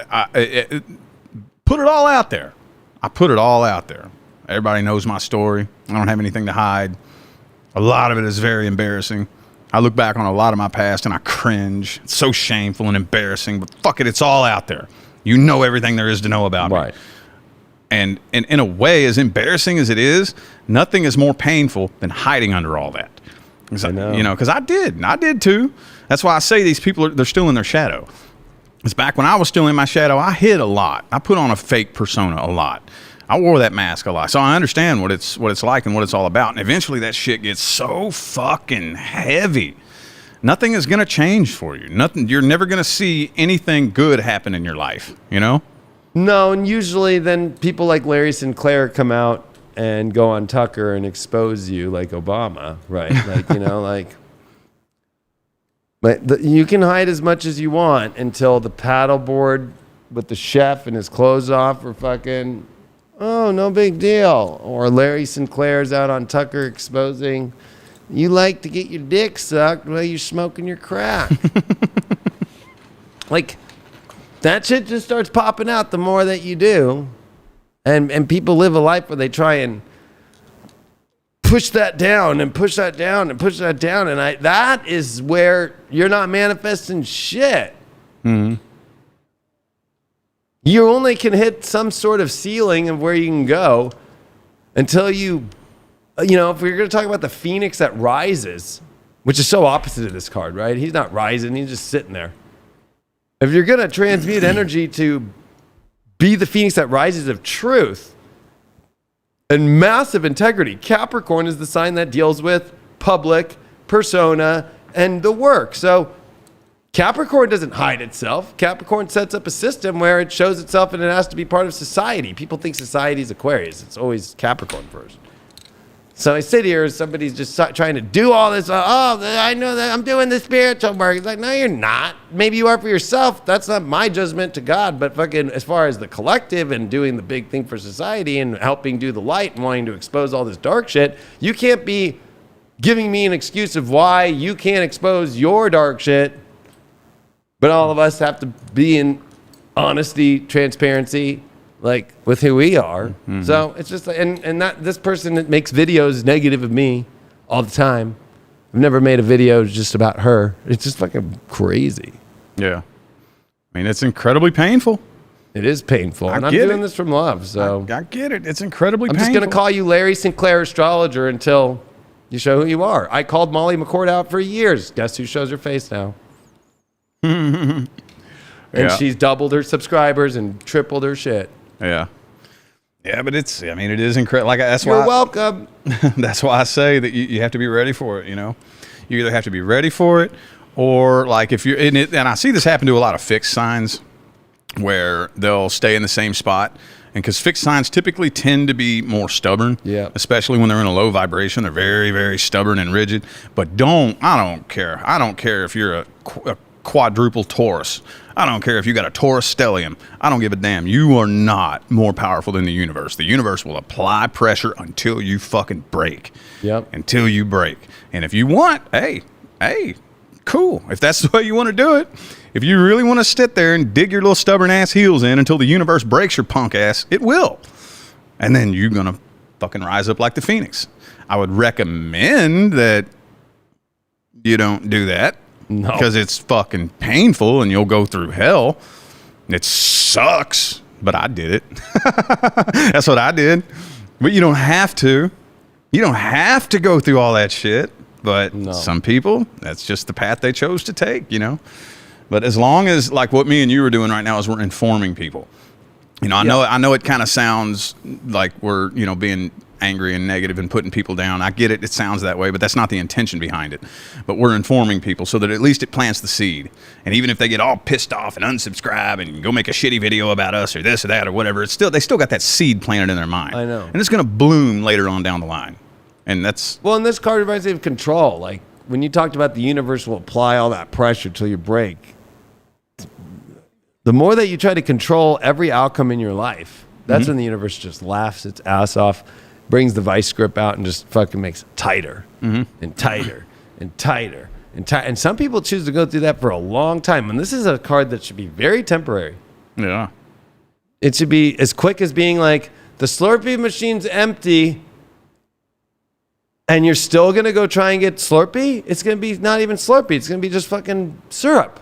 S2: put it all out there. I put it all out there. Everybody knows my story. I don't have anything to hide. A lot of it is very embarrassing. I look back on a lot of my past and I cringe. It's so shameful and embarrassing, but fuck it, it's all out there. You know everything there is to know about me. And in a way, as embarrassing as it is, nothing is more painful than hiding under all that. I know. You know, because I did too. That's why I say these people, they're still in their shadow. It's back when I was still in my shadow, I hid a lot. I put on a fake persona a lot. I wore that mask a lot. So I understand what it's like and what it's all about. And eventually that shit gets so fucking heavy. Nothing is going to change for you. Nothing. You're never going to see anything good happen in your life, you know?
S1: No, and usually then people like Larry Sinclair come out and go on Tucker and expose you like Obama, right? Like, you know, like... But you can hide as much as you want until the paddleboard with the chef and his clothes off are fucking, oh, no big deal. Or Larry Sinclair's out on Tucker exposing, you like to get your dick sucked while you're smoking your crack. Like, that shit just starts popping out the more that you do. And people live a life where they try and push that down and push that down and push that down. And that is where you're not manifesting shit. Mm-hmm. You only can hit some sort of ceiling of where you can go until you know, if we're going to talk about the phoenix that rises, which is so opposite of this card, right? He's not rising. He's just sitting there. If you're going to transmute energy to be the phoenix that rises of truth, and massive integrity. Capricorn is the sign that deals with public, persona, and the work. So Capricorn doesn't hide itself. Capricorn sets up a system where it shows itself and it has to be part of society. People think society is Aquarius. It's always Capricorn first. So I sit here, somebody's just trying to do all this. Oh, I know that I'm doing the spiritual work. It's like, no, you're not. Maybe you are for yourself. That's not my judgment to God. But fucking, as far as the collective and doing the big thing for society and helping do the light and wanting to expose all this dark shit, you can't be giving me an excuse of why you can't expose your dark shit. But all of us have to be in honesty, transparency, like with who we are. Mm-hmm. So it's just, and that this person that makes videos negative of me all the time. I've never made a video just about her. It's just fucking crazy.
S2: Yeah. I mean, it's incredibly painful.
S1: It is painful. And I'm doing this from love. So
S2: I get it. It's incredibly painful.
S1: I'm just going to call you Larry Sinclair Astrologer until you show who you are. I called Molly McCord out for years. Guess who shows her face now? And she's doubled her subscribers and tripled her shit.
S2: Yeah. Yeah, but it is incredible. Like, that's
S1: You're welcome.
S2: That's why I say that you have to be ready for it, you know? You either have to be ready for it, or like if you're in it, and I see this happen to a lot of fixed signs where they'll stay in the same spot. And because fixed signs typically tend to be more stubborn, especially when they're in a low vibration, they're very, very stubborn and rigid. But I don't care. I don't care if you're a quadruple Taurus. I don't care if you got a Taurus stellium. I don't give a damn. You are not more powerful than the universe. The universe will apply pressure until you fucking break.
S1: Yep.
S2: Until you break. And if you want, hey, cool. If that's the way you want to do it, if you really want to sit there and dig your little stubborn ass heels in until the universe breaks your punk ass, it will. And then you're going to fucking rise up like the phoenix. I would recommend that you don't do that. No. Because it's fucking painful and you'll go through hell. It sucks, but I did it. That's what I did. But you don't have to. You don't have to go through all that shit. But some people, that's just the path they chose to take, you know. But as long as, like what me and you are doing right now, is we're informing people. You know, I know it kind of sounds like we're, you know, being angry and negative and putting people down. I get it. It sounds that way, but that's not the intention behind it. But we're informing people so that at least it plants the seed. And even if they get all pissed off and unsubscribe and go make a shitty video about us or this or that or whatever, they still got that seed planted in their mind.
S1: I know.
S2: And it's going to bloom later on down the line. And that's...
S1: Well, and this card reminds me of control. Like, when you talked about the universe will apply all that pressure till you break, the more that you try to control every outcome in your life, that's when the universe just laughs its ass off, brings the vice grip out, and just fucking makes it tighter and tighter and tighter and tighter. And some people choose to go through that for a long time. And this is a card that should be very temporary.
S2: Yeah.
S1: It should be as quick as being like, the Slurpee machine's empty and you're still going to go try and get Slurpee? It's going to be not even Slurpee. It's going to be just fucking syrup.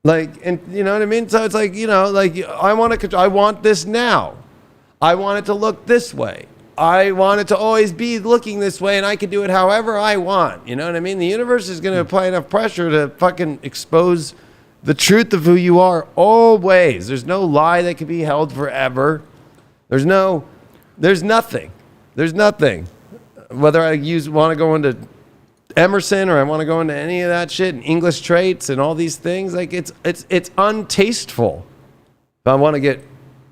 S1: Like, and you know what I mean? So it's like, you know, like I want this now. I want it to look this way. I want it to always be looking this way, and I can do it however I want. You know what I mean? The universe is going to apply enough pressure to fucking expose the truth of who you are always. There's no lie that can be held forever. There's nothing. There's nothing. Whether I want to go into Emerson or I want to go into any of that shit and English traits and all these things, like it's untasteful. If I want to get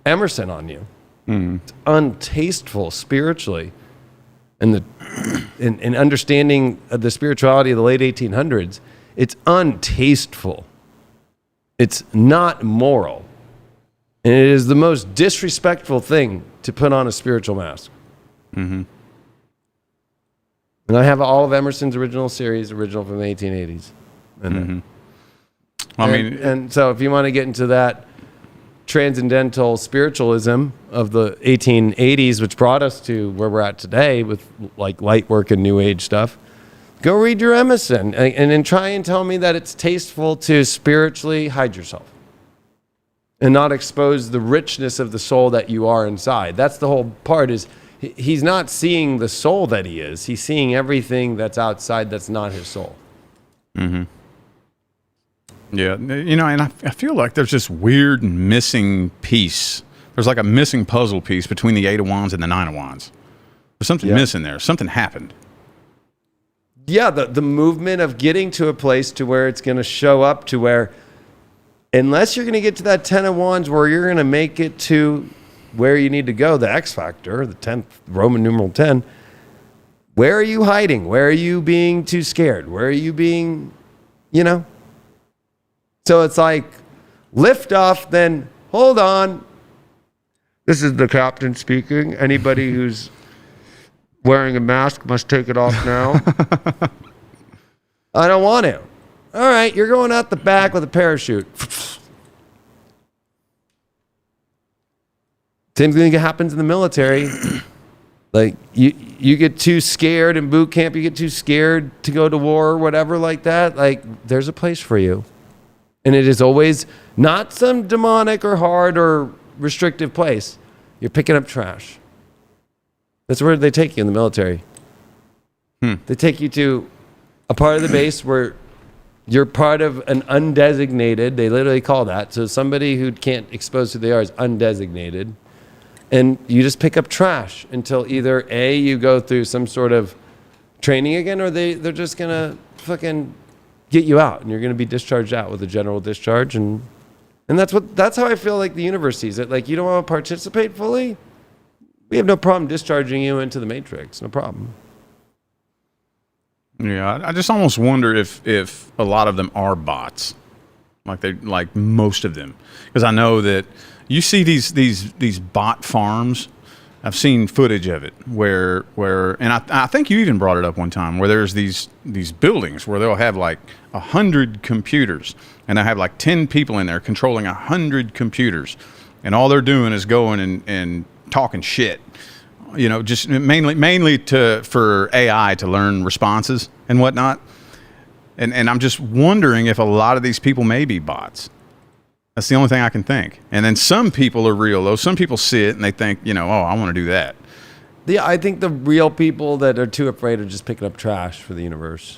S1: Emerson on you. It's untasteful spiritually, and in understanding of the spirituality of the late 1800s, it's untasteful. It's not moral, and it is the most disrespectful thing to put on a spiritual mask. And I have all of Emerson's original series, original from the 1880s. And so if you want to get into that transcendental spiritualism of the 1880s, which brought us to where we're at today with like light work and new age stuff, go read your Emerson and then try and tell me that it's tasteful to spiritually hide yourself and not expose the richness of the soul that you are inside. That's the whole part, is he's not seeing the soul that he is. He's seeing everything that's outside that's not his soul.
S2: Yeah, you know, and I feel like there's this weird missing piece. There's like a missing puzzle piece between the 8 of Wands and the 9 of Wands. There's something missing there. Something happened.
S1: Yeah, the movement of getting to a place to where it's going to show up to where, unless you're going to get to that 10 of Wands where you're going to make it to where you need to go, the X factor, the 10th, Roman numeral 10, where are you hiding? Where are you being too scared? Where are you being, you know? So it's like, lift off, then hold on. This is the captain speaking. Anybody who's wearing a mask must take it off now. I don't want to. All right, you're going out the back with a parachute. Same thing happens in the military. Like you get too scared in boot camp, you get too scared to go to war or whatever like that. Like, there's a place for you. And it is always not some demonic or hard or restrictive place. You're picking up trash. That's where they take you in the military. They take you to a part of the base where you're part of an undesignated, they literally call that. So somebody who can't expose who they are is undesignated. And you just pick up trash until either A, you go through some sort of training again, or they're just going to fucking get you out, and you're going to be discharged out with a general discharge. And that's how I feel like the universe sees it. Like, you don't want to participate fully? We have no problem discharging you into the matrix. No problem.
S2: Yeah, I just almost wonder if a lot of them are bots, like most of them, because I know that you see these bot farms. I've seen footage of it where and I think you even brought it up one time, where there's these buildings where they'll have like 100 computers, and they have like 10 people in there controlling 100 computers, and all they're doing is going and talking shit, you know, just mainly for AI to learn responses and whatnot. And I'm just wondering if a lot of these people may be bots. That's the only thing I can think. And then some people are real, though. Some people sit and they think, you know, oh, I want to do that.
S1: Yeah, I think the real people that are too afraid of just picking up trash for the universe.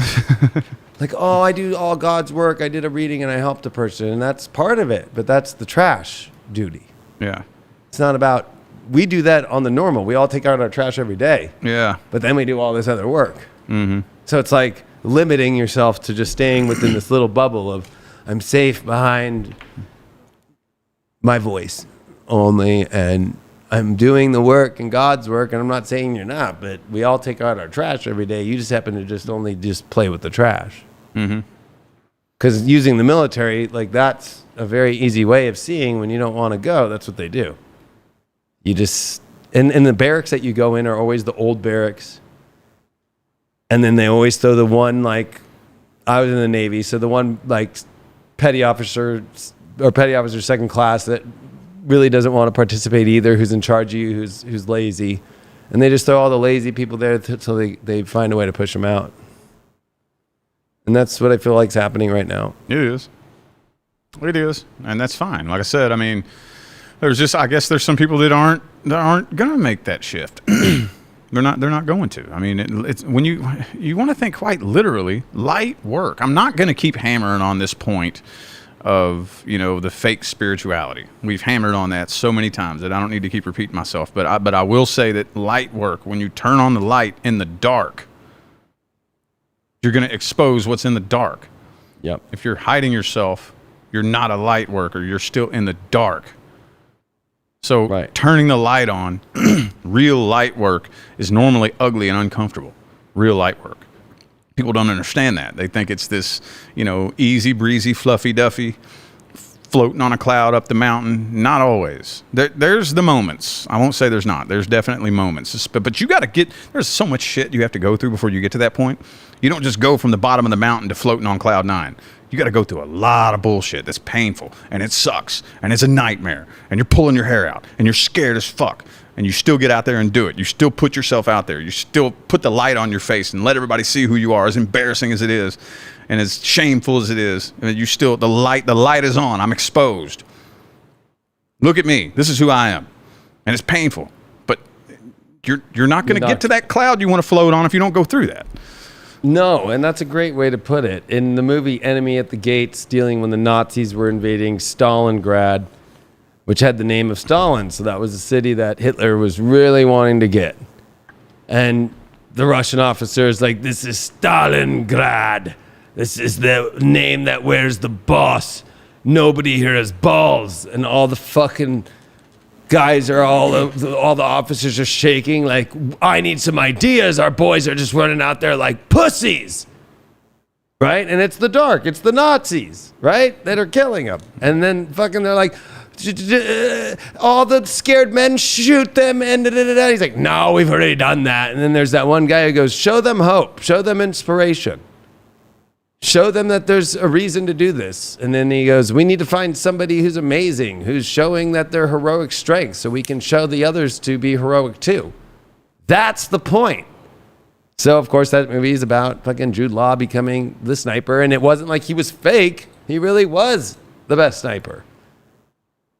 S1: Like, oh, I do all God's work. I did a reading and I helped a person. And that's part of it. But that's the trash duty.
S2: Yeah.
S1: It's not about, we do that on the normal. We all take out our trash every day.
S2: Yeah.
S1: But then we do all this other work. So it's like limiting yourself to just staying within this little bubble of, I'm safe behind my voice only, and I'm doing the work and God's work, and I'm not saying you're not, but we all take out our trash every day. You just happen to just only play with the trash. Because using the military, like, that's a very easy way of seeing when you don't want to go. That's what they do. You just, and the barracks that you go in are always the old barracks. And then they always throw the one, like, I was in the Navy, so the one, like, petty officer or petty officer second class that really doesn't want to participate either, who's in charge of you, who's lazy. And they just throw all the lazy people there until they find a way to push them out. And that's what I feel like is happening right now.
S2: It is. It is. And that's fine. Like I said, I mean, I guess there's some people that aren't going to make that shift. They're not going to. I mean, it's when you want to think quite literally, light work. I'm not going to keep hammering on this point of, the fake spirituality. We've hammered on that so many times that I don't need to keep repeating myself. But I will say that light work, when you turn on the light in the dark, you're going to expose what's in the dark.
S1: Yep.
S2: If you're hiding yourself, you're not a light worker. You're still in the dark. So turning the light on, real light work is normally ugly and uncomfortable. Real light work. People don't understand that. They think it's this, easy breezy, fluffy duffy, floating on a cloud up the mountain. Not always. There's the moments. I won't say there's not. There's definitely moments. But you got to there's so much shit you have to go through before you get to that point. You don't just go from the bottom of the mountain to floating on cloud 9. You got to go through a lot of bullshit that's painful, and it sucks, and it's a nightmare, and you're pulling your hair out, and you're scared as fuck, and you still get out there and do it. You still put yourself out there. You still put the light on your face and let everybody see who you are, as embarrassing as it is, and as shameful as it is. And you still, the light is on. I'm exposed. Look at me. This is who I am, and it's painful. But you're not going to get to that cloud you want to float on if you don't go through that.
S1: No, and that's a great way to put it. In the movie Enemy at the Gates, dealing when the Nazis were invading Stalingrad, which had the name of Stalin, so that was a city that Hitler was really wanting to get. And the Russian officer is like, this is Stalingrad. This is the name that wears the boss. Nobody here has balls. And all the fucking guys are all the officers are shaking like, I need some ideas. Our boys are just running out there like pussies. Right? And it's the dark. It's the Nazis, right? That are killing them. And then fucking they're like, all the scared men, shoot them. And he's like, no, we've already done that. And then there's that one guy who goes, show them hope. Show them inspiration. Show them that there's a reason to do this. And then he goes, we need to find somebody who's amazing, who's showing that they're heroic strength so we can show the others to be heroic too. That's the point. So, of course, that movie is about fucking Jude Law becoming the sniper. And it wasn't like he was fake. He really was the best sniper.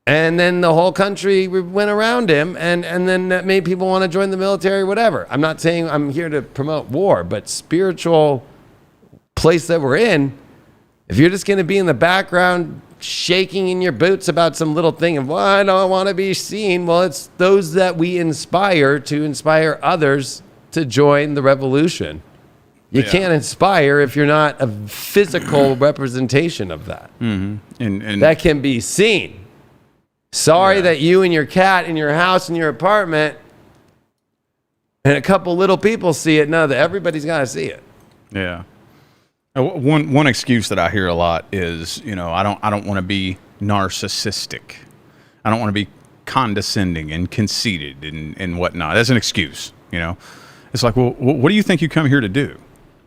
S1: And then the whole country went around him. And then that made people want to join the military or whatever. I'm not saying I'm here to promote war, but spiritual place that we're in, if you're just going to be in the background shaking in your boots about some little thing of, well, I don't want to be seen. Well, it's those that we inspire to inspire others to join the revolution. You can't inspire if you're not a physical representation of that.
S2: Mm-hmm. And
S1: that can be seen. Sorry that you and your cat in your house in your apartment and a couple little people see it. No, that everybody's got to see it.
S2: Yeah. One excuse that I hear a lot is, I don't want to be narcissistic. I don't want to be condescending and conceited and whatnot. That's an excuse, It's like, well, what do you think you come here to do?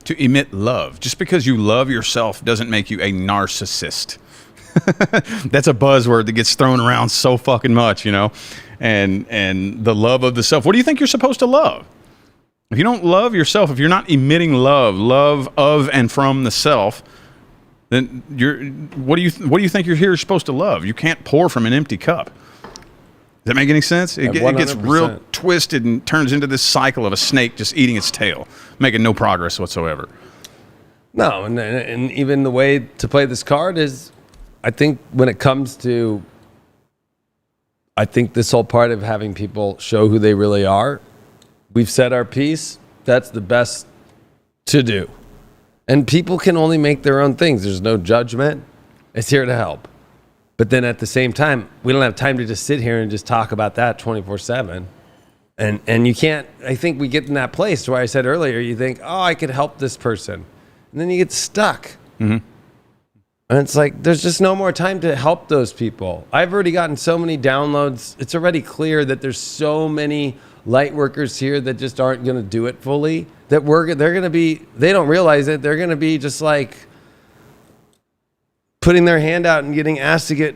S2: To emit love. Just because you love yourself doesn't make you a narcissist. That's a buzzword that gets thrown around so fucking much, and the love of the self. What do you think you're supposed to love? If you don't love yourself, if you're not emitting love of and from the self, then what do you think you're here supposed to love? You can't pour from an empty cup. Does that make any sense? It gets real twisted and turns into this cycle of a snake just eating its tail, making no progress whatsoever.
S1: No, and even the way to play this card is, I think when it comes to, this whole part of having people show who they really are, we've said our piece. That's the best to do. And people can only make their own things. There's no judgment. It's here to help. But then at the same time, we don't have time to just sit here and just talk about that 24/7. And you can't, I think we get in that place where I said earlier, you think, oh, I could help this person. And then you get stuck.
S2: Mm-hmm.
S1: And it's like, there's just no more time to help those people. I've already gotten so many downloads. It's already clear that there's so many light workers here that just aren't going to do it fully, that they're going to be, they don't realize it. They're going to be just like putting their hand out and getting asked to get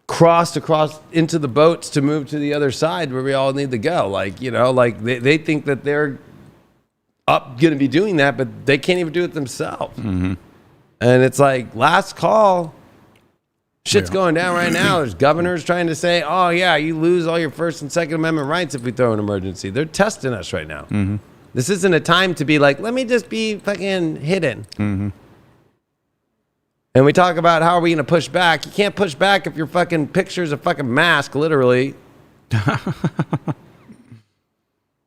S1: crossed across into the boats to move to the other side where we all need to go. Like, you know, like they think that they're up going to be doing that, but they can't even do it themselves. Mm-hmm. And it's like, last call. Shit's going down right now. There's governors trying to say, oh, yeah, you lose all your First and Second Amendment rights if we throw an emergency. They're testing us right now. Mm-hmm. This isn't a time to be like, let me just be fucking hidden. Mm-hmm. And we talk about how are we going to push back. You can't push back if your fucking picture's a fucking mask, literally. I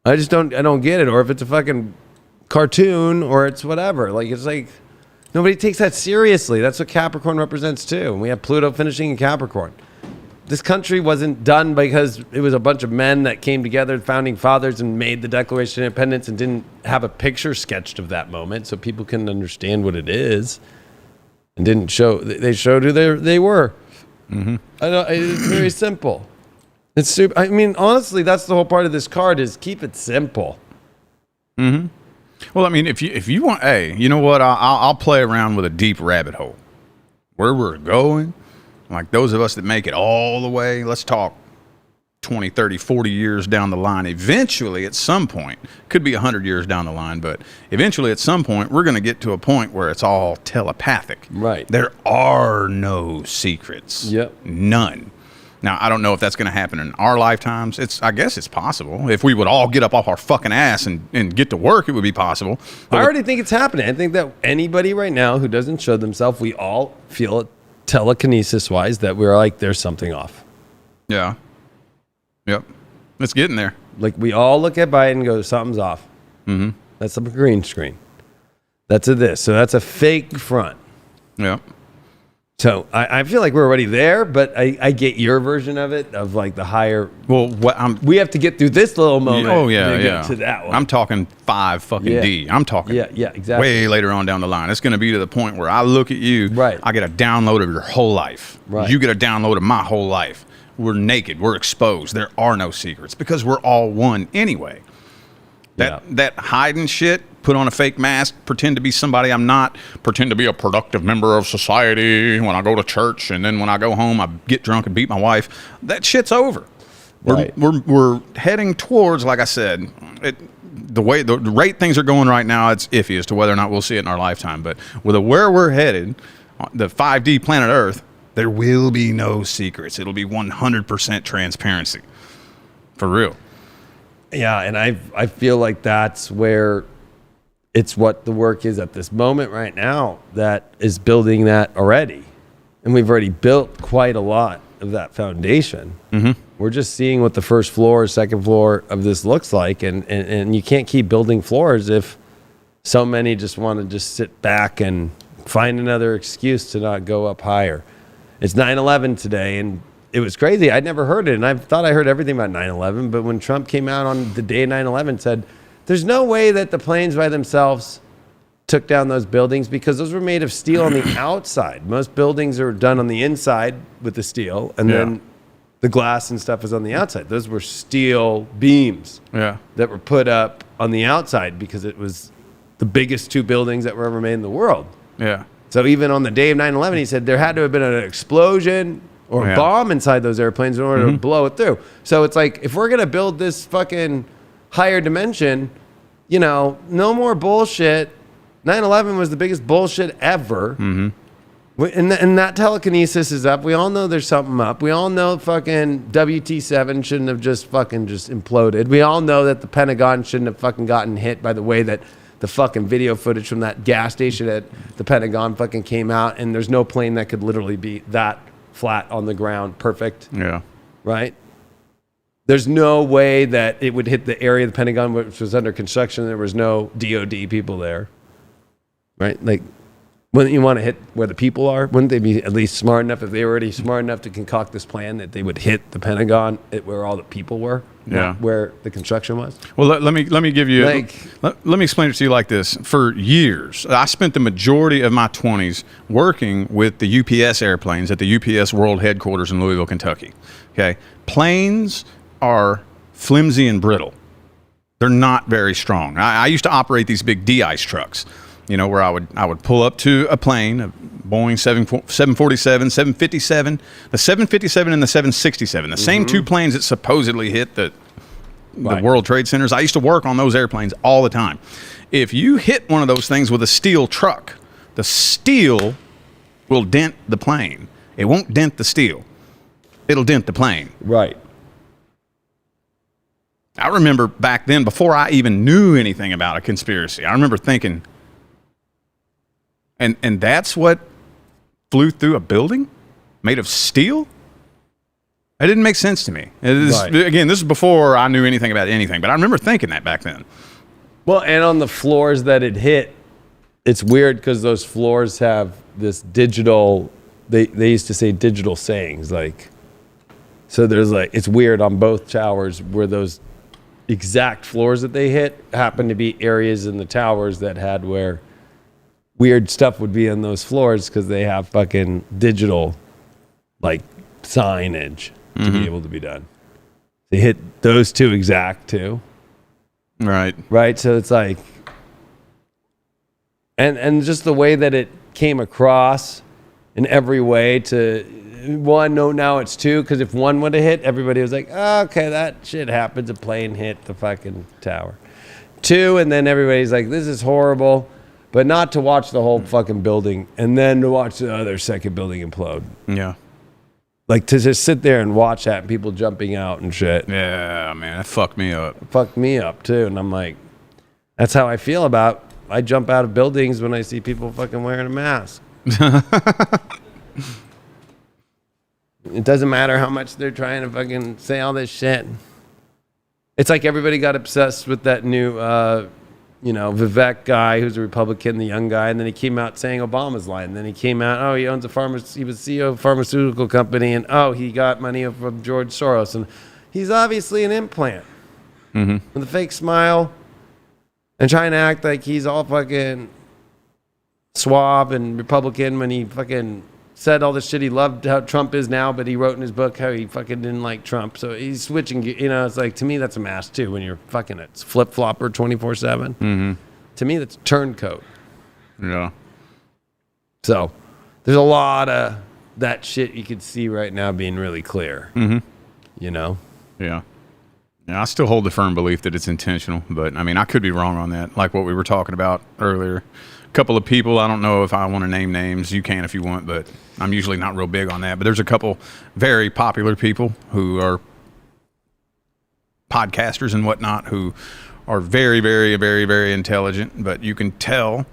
S1: don't get it. Or if it's a fucking cartoon or it's whatever. Like, it's like, nobody takes that seriously. That's what Capricorn represents too. And we have Pluto finishing in Capricorn. This country wasn't done because it was a bunch of men that came together, founding fathers, and made the Declaration of Independence and didn't have a picture sketched of that moment so people can understand what it is. And didn't show, they showed who they were. Mm-hmm. It's very simple. It's super. I mean, honestly, that's the whole part of this card is keep it simple.
S2: Mm-hmm. Well, I mean, if you want, hey, you know what? I'll play around with a deep rabbit hole. Where we're going, like those of us that make it all the way, let's talk 20, 30, 40 years down the line. Eventually, at some point, could be 100 years down the line, but eventually at some point, we're going to get to a point where it's all telepathic.
S1: Right.
S2: There are no secrets.
S1: Yep.
S2: None. Now, I don't know if that's going to happen in our lifetimes. I guess it's possible. If we would all get up off our fucking ass and get to work, it would be possible. But
S1: I already think it's happening. I think that anybody right now who doesn't show themselves, we all feel it telekinesis-wise that we're like, there's something off.
S2: Yeah. Yep. It's getting there.
S1: Like, we all look at Biden and go, something's off. Mm-hmm. That's a green screen. That's a this. So that's a fake front.
S2: Yep.
S1: So I feel like we're already there, but I get your version of it, of like the higher.
S2: Well,
S1: we have to get through this little moment.
S2: Oh yeah,
S1: to
S2: yeah.
S1: Get to that one.
S2: I'm talking 5 fucking D. I'm talking.
S1: Yeah, exactly.
S2: Way later on down the line, it's going to be to the point where I look at you.
S1: Right.
S2: I get a download of your whole life.
S1: Right.
S2: You get a download of my whole life. We're naked. We're exposed. There are no secrets because we're all one anyway. That hiding shit, put on a fake mask, pretend to be somebody I'm not, pretend to be a productive member of society when I go to church, and then when I go home I get drunk and beat my wife. That shit's over.
S1: Right.
S2: We're heading towards, like I said, the rate things are going right now, it's iffy as to whether or not we'll see it in our lifetime. But with where we're headed, the 5D planet Earth, there will be no secrets. It'll be 100% transparency. For real.
S1: Yeah, and I feel like that's where it's what the work is at this moment right now that is building that already. And we've already built quite a lot of that foundation. Mm-hmm. We're just seeing what the first floor, second floor of this looks like. And you can't keep building floors if so many just want to just sit back and find another excuse to not go up higher. It's 9/11 today, and it was crazy. I'd never heard it, and I thought I heard everything about 9/11. But when Trump came out on the day of 9/11, said, there's no way that the planes by themselves took down those buildings because those were made of steel on the outside. Most buildings are done on the inside with the steel, and then the glass and stuff is on the outside. Those were steel beams that were put up on the outside because it was the biggest 2 buildings that were ever made in the world.
S2: Yeah.
S1: So even on the day of 9/11, he said there had to have been an explosion or a bomb inside those airplanes in order to blow it through. So it's like, if we're going to build this fucking higher dimension, no more bullshit. 9/11 was the biggest bullshit ever. Mm-hmm. And that telekinesis is up. We all know there's something up. We all know fucking WT7 shouldn't have just imploded. We all know that the Pentagon shouldn't have fucking gotten hit by the way that the fucking video footage from that gas station at the Pentagon fucking came out, and there's no plane that could literally be that flat on the ground, perfect.
S2: Yeah.
S1: Right? There's no way that it would hit the area of the Pentagon which was under construction. There was no DOD people there. Right? Like, wouldn't you want to hit where the people are? Wouldn't they be at least smart enough, if they were already smart enough to concoct this plan, that they would hit the Pentagon at where all the people were, not where the construction was?
S2: Well, let me give you let me explain it to you like this. For years, I spent the majority of my 20s working with the UPS airplanes at the UPS World Headquarters in Louisville, Kentucky. Okay, planes are flimsy and brittle. They're not very strong. I used to operate these big de-ice trucks. You know, where I would pull up to a plane, a Boeing 747, 757, the 757 and the 767, the same two planes that supposedly hit the World Trade Centers. I used to work on those airplanes all the time. If you hit one of those things with a steel truck, the steel will dent the plane. It won't dent the steel. It'll dent the plane.
S1: Right.
S2: I remember back then, before I even knew anything about a conspiracy, I remember thinking, and that's what flew through a building made of steel? That didn't make sense to me. Again, this is before I knew anything about anything, but I remember thinking that back then.
S1: Well, and on the floors that it hit, it's weird because those floors have this digital, they used to say digital sayings, like, so there's like, it's weird on both towers where those exact floors that they hit happen to be areas in the towers that had where weird stuff would be on those floors because they have fucking digital, like, signage to be able to be done. They hit those two exact too. Right. So it's like, and just the way that it came across in every way to one, no, now it's two, because if one would have hit, everybody was like, oh, okay, that shit happens. A plane hit the fucking tower. Two, and then everybody's like, this is horrible, but not to watch the whole fucking building and then to watch the other second building implode.
S2: Yeah.
S1: Like to just sit there and watch that and people jumping out and shit.
S2: Yeah, man, that fucked me up.
S1: It fucked me up too. And I'm like, that's how I feel about, I jump out of buildings when I see people fucking wearing a mask. It doesn't matter how much they're trying to fucking say all this shit. It's like everybody got obsessed with that new, Vivek guy who's a Republican, the young guy, and then he came out saying Obama's lying. And then he came out, he owns he was CEO of a pharmaceutical company, and he got money from George Soros, and he's obviously an implant with a fake smile and trying to act like he's all fucking suave and Republican when he fucking said all this shit. He loved how Trump is now, but he wrote in his book how he fucking didn't like Trump. So he's switching, it's like, to me, that's a mask too. When you're fucking a flip-flopper 24/7. To me, that's a turncoat.
S2: Yeah.
S1: So there's a lot of that shit you could see right now being really clear.
S2: Yeah. Yeah, I still hold the firm belief that it's intentional, but I mean, I could be wrong on that. Like what we were talking about earlier. A couple of people, I don't know if I want to name names. You can if you want, but I'm usually not real big on that. But there's a couple very popular people who are podcasters and whatnot who are very, very, very, very intelligent. But you can tell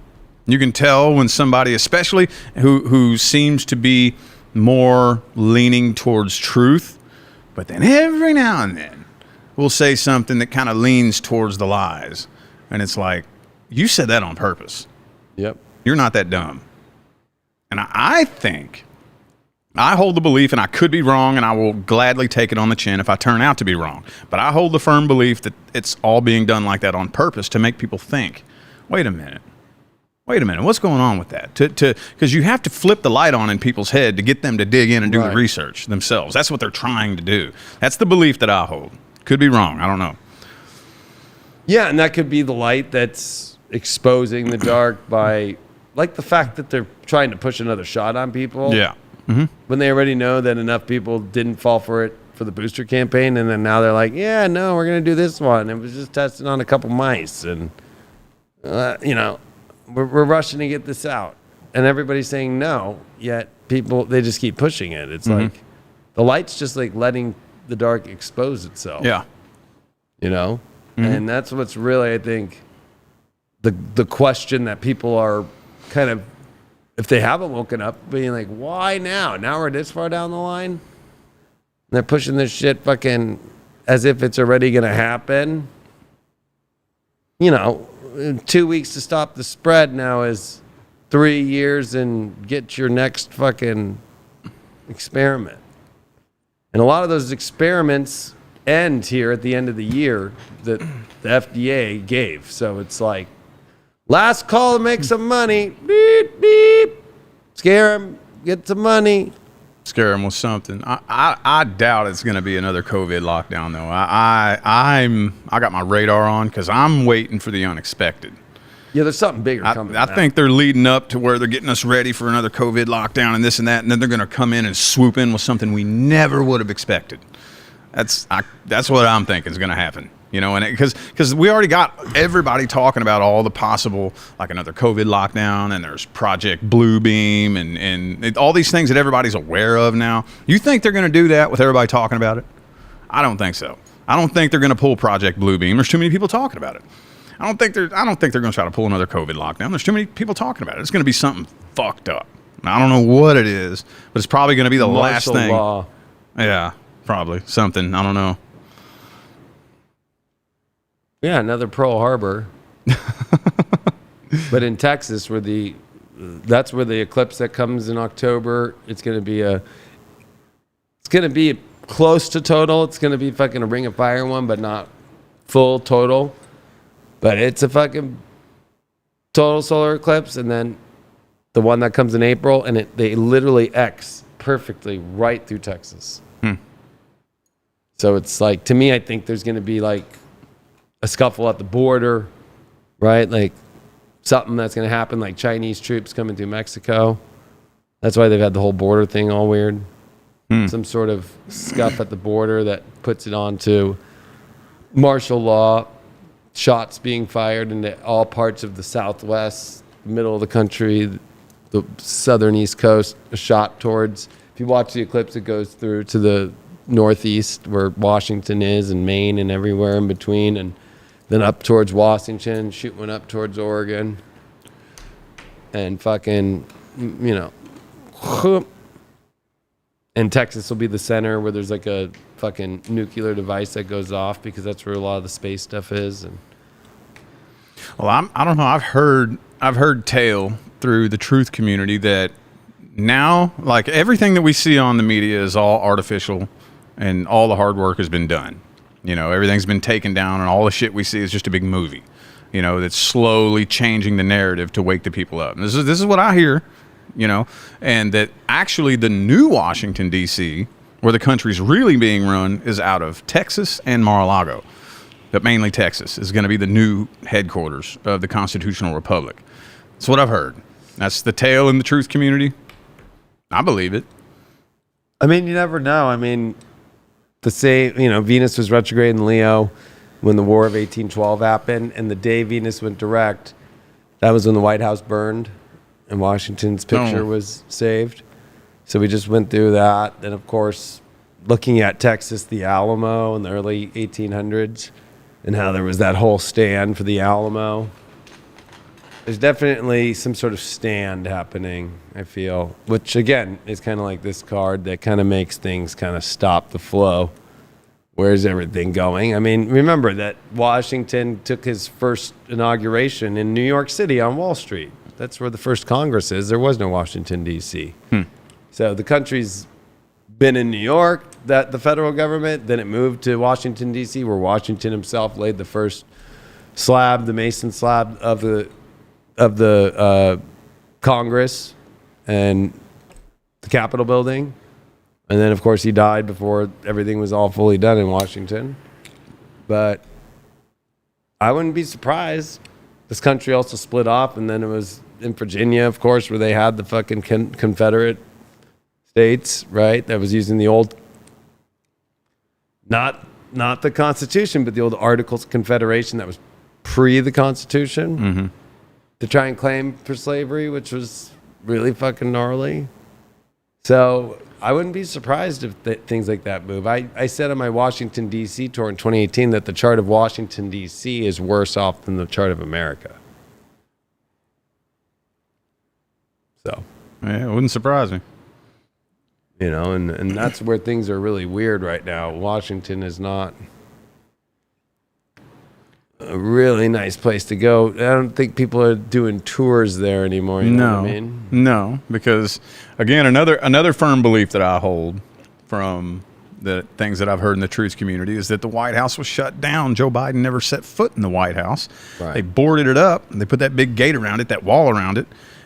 S2: when somebody, especially who seems to be more leaning towards truth, but then every now and then will say something that kind of leans towards the lies. And it's like, you said that on purpose.
S1: Yep.
S2: You're not that dumb. And I think, I hold the belief, and I could be wrong, and I will gladly take it on the chin if I turn out to be wrong. But I hold the firm belief that it's all being done like that on purpose to make people think, wait a minute, what's going on with that? Because you have to flip the light on in people's head to get them to dig in and do the research themselves. That's what they're trying to do. That's the belief that I hold. Could be wrong. I don't know.
S1: Yeah, and that could be the light that's exposing the dark by, like, the fact that they're trying to push another shot on people.
S2: Yeah.
S1: When they already know that enough people didn't fall for it for the booster campaign, and then now they're like, yeah, no, we're going to do this one. It was just tested on a couple mice, and, we're rushing to get this out. And everybody's saying no, yet people, they just keep pushing it. It's like, the light's just like letting the dark expose itself.
S2: Yeah.
S1: And that's what's really, I think, the question that people are kind of, if they haven't woken up, being like, why now? Now we're this far down the line? And they're pushing this shit fucking as if it's already going to happen. 2 weeks to stop the spread now is 3 years and get your next fucking experiment. And a lot of those experiments end here at the end of the year that the FDA gave. So it's like, last call to make some money. Beep, beep. Scare them. Get some money.
S2: Scare them with something. I doubt it's going to be another COVID lockdown, though. I got my radar on because I'm waiting for the unexpected.
S1: Yeah, there's something bigger coming.
S2: I think they're leading up to where they're getting us ready for another COVID lockdown and this and that, and then they're going to come in and swoop in with something we never would have expected. That's what I'm thinking is going to happen. You know, and because we already got everybody talking about all the possible, like another COVID lockdown, and there's Project Bluebeam, and all these things that everybody's aware of now. You think they're going to do that with everybody talking about it? I don't think so. I don't think they're going to pull Project Bluebeam. There's too many people talking about it. I don't think they're going to try to pull another COVID lockdown. There's too many people talking about it. It's going to be something fucked up. I don't know what it is, but it's probably going to be the last thing. Law. Yeah, probably something. I don't know.
S1: Yeah, another Pearl Harbor. But in Texas, that's where the eclipse that comes in October, it's going to be close to total. It's going to be fucking a Ring of Fire one, but not full total. But it's a fucking total solar eclipse, and then the one that comes in April, and they literally X perfectly right through Texas. So it's like, to me, I think there's going to be like a scuffle at the border, right? Like something that's going to happen, like Chinese troops coming through Mexico. That's why they've had the whole border thing all weird. Some sort of scuff at the border that puts it on to martial law, shots being fired into all parts of the Southwest, middle of the country, the southern East Coast, a shot towards, if you watch the eclipse, it goes through to the Northeast where Washington is, and Maine and everywhere in between, and then up towards Washington, shoot one up towards Oregon, and fucking, you know, and Texas will be the center where there's like a fucking nuclear device that goes off, because that's where a lot of the space stuff is. And
S2: well, I don't know. I've heard tale through the truth community that now, like, everything that we see on the media is all artificial, and all the hard work has been done. You know, everything's been taken down, and all the shit we see is just a big movie, you know, that's slowly changing the narrative to wake the people up. And this is what I hear, you know, and that actually the new Washington, D.C., where the country's really being run, is out of Texas and Mar-a-Lago. But mainly Texas is going to be the new headquarters of the Constitutional Republic. That's what I've heard. That's the tale in the truth community. I believe it.
S1: I mean, you never know. I mean, Venus was retrograde in Leo when the War of 1812 happened, and the day Venus went direct, that was when the White House burned and Washington's picture was saved. So we just went through that. Then, of course, looking at Texas, the Alamo in the early 1800s, and how there was that whole stand for the Alamo. There's definitely some sort of stand happening, I feel, which, again, is kind of like this card that kind of makes things kind of stop the flow. Where's everything going? I mean, remember that Washington took his first inauguration in New York City on Wall Street. That's where the first Congress is. There was no Washington, D.C. So the country's been in New York, that the federal government, then it moved to Washington, D.C., where Washington himself laid the first slab, the Mason slab of the Congress and the Capitol building. And then, of course, he died before everything was all fully done in Washington. But I wouldn't be surprised. This country also split off, and then it was in Virginia, of course, where they had the fucking Confederate states, right? That was using the old, not the Constitution, but the old Articles of Confederation that was pre the Constitution, to try and claim for slavery, which was really fucking gnarly. So I wouldn't be surprised if things like that move. I said on my Washington, D.C. tour in 2018 that the chart of Washington, D.C. is worse off than the chart of America. So.
S2: Yeah, it wouldn't surprise me.
S1: You know, and that's where things are really weird right now. Washington is not a really nice place to go. I don't think people are doing tours there anymore. You know what I mean?
S2: No, because again, another firm belief that I hold from the things that I've heard in the truth community is that the White House was shut down. Joe Biden never set foot in the White House. Right. They boarded it up, and they put that big gate around it, that wall around it,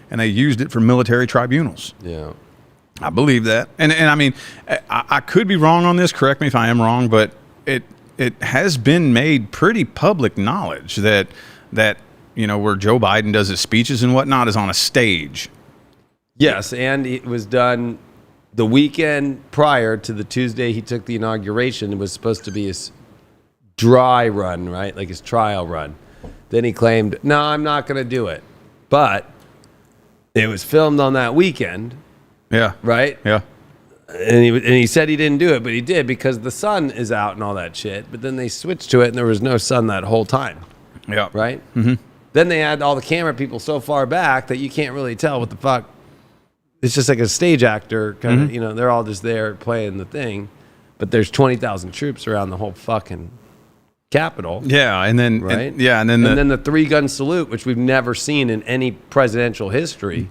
S2: and they used it for military tribunals.
S1: Yeah.
S2: I believe that. And I mean, I could be wrong on this. Correct me if I am wrong, but it has been made pretty public knowledge that where Joe Biden does his speeches and whatnot is on a stage.
S1: Yes, and it was done the weekend prior to the Tuesday he took the inauguration. It was supposed to be his dry run, right? Like his trial run. Then he claimed, no, I'm not going to do it. But it was filmed on that weekend.
S2: Yeah.
S1: Right?
S2: Yeah.
S1: And he said he didn't do it, but he did because the sun is out and all that shit. But then they switched to it and there was no sun that whole time.
S2: Yeah.
S1: Right? Mm-hmm. Then they had all the camera people so far back that you can't really tell what the fuck. It's just like a stage actor kind of, they're all just there playing the thing. But there's 20,000 troops around the whole fucking Capitol.
S2: Yeah, and then
S1: right?
S2: and then the
S1: 3-gun salute, which we've never seen in any presidential history.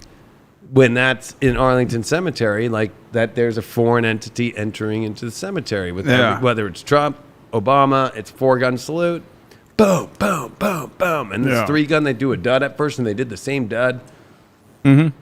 S1: When that's in Arlington Cemetery, like that, there's a foreign entity entering into the cemetery with whether it's Trump, Obama, it's 4-gun salute, boom, boom, boom, boom, and this 3-gun. They do a dud at first, and they did the same dud. Mm-hmm.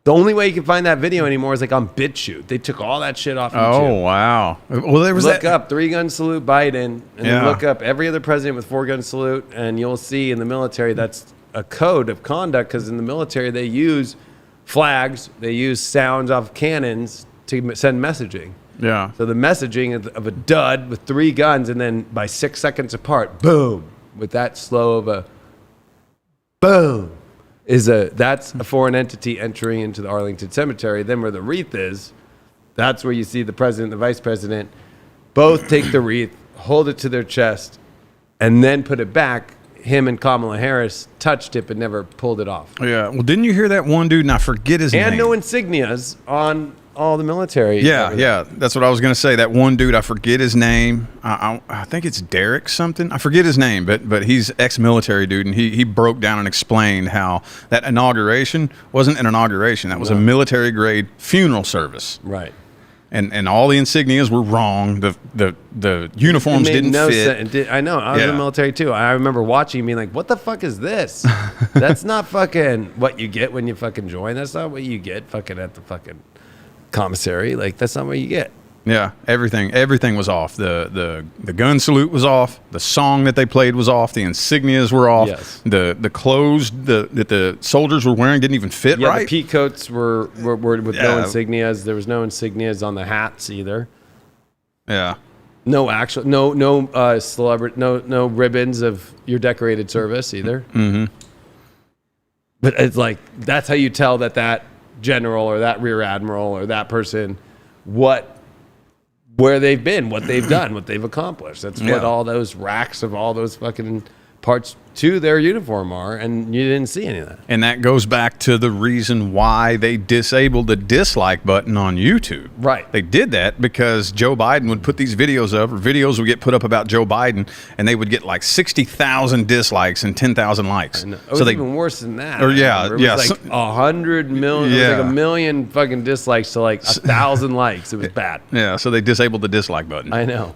S1: The only way you can find that video anymore is like on BitChute. They took all that shit off YouTube.
S2: Oh wow! Well, there was
S1: look up 3-gun salute Biden, and
S2: Yeah.
S1: then look up every other president with 4-gun salute, and you'll see in the military that's a code of conduct because in the military they use flags, they use sounds off cannons to send messaging.
S2: Yeah.
S1: So the messaging of a dud with 3 guns, and then by 6 seconds apart, boom, with that slow of a boom, that's a foreign entity entering into the Arlington Cemetery. Then where the wreath is, that's where you see the president and the vice president both take the wreath, hold it to their chest, and then put it back. Him and Kamala Harris touched it but never pulled it off.
S2: Yeah. Well, didn't you hear that one dude? And I forget his name.
S1: And no insignias on all the military.
S2: Yeah, yeah. That's what I was going to say. That one dude, I forget his name. I think it's Derek something. I forget his name, but he's ex-military dude, and he broke down and explained how that inauguration wasn't an inauguration. That was a military-grade funeral service.
S1: Right.
S2: And all the insignias were wrong. The uniforms didn't fit.
S1: I know. I was in the military too. I remember watching and being like, what the fuck is this? That's not fucking what you get when you fucking join. That's not what you get fucking at the fucking commissary. Like, that's not what you get.
S2: Yeah, everything was off. The gun salute was off. The song that they played was off. The insignias were off.
S1: Yes.
S2: The clothes that the soldiers were wearing didn't even fit right.
S1: The pea coats were with no insignias. There was no insignias on the hats either.
S2: Yeah.
S1: No celebrity, no ribbons of your decorated service either. Mm-hmm. But it's like that's how you tell that general or that rear admiral or that person where they've been, what they've done, what they've accomplished. That's what all those racks of all those fucking parts to their uniform are, and you didn't see any of that.
S2: And that goes back to the reason why they disabled the dislike button on YouTube.
S1: Right.
S2: They did that because Joe Biden would put these videos up, or videos would get put up about Joe Biden, and they would get like 60,000 dislikes and 10,000 likes.
S1: It was even worse than that.
S2: Or
S1: it was like 100 million.
S2: Yeah.
S1: It was like 1 million fucking dislikes to like 1,000 likes. It was bad.
S2: Yeah, so they disabled the dislike button.
S1: I know.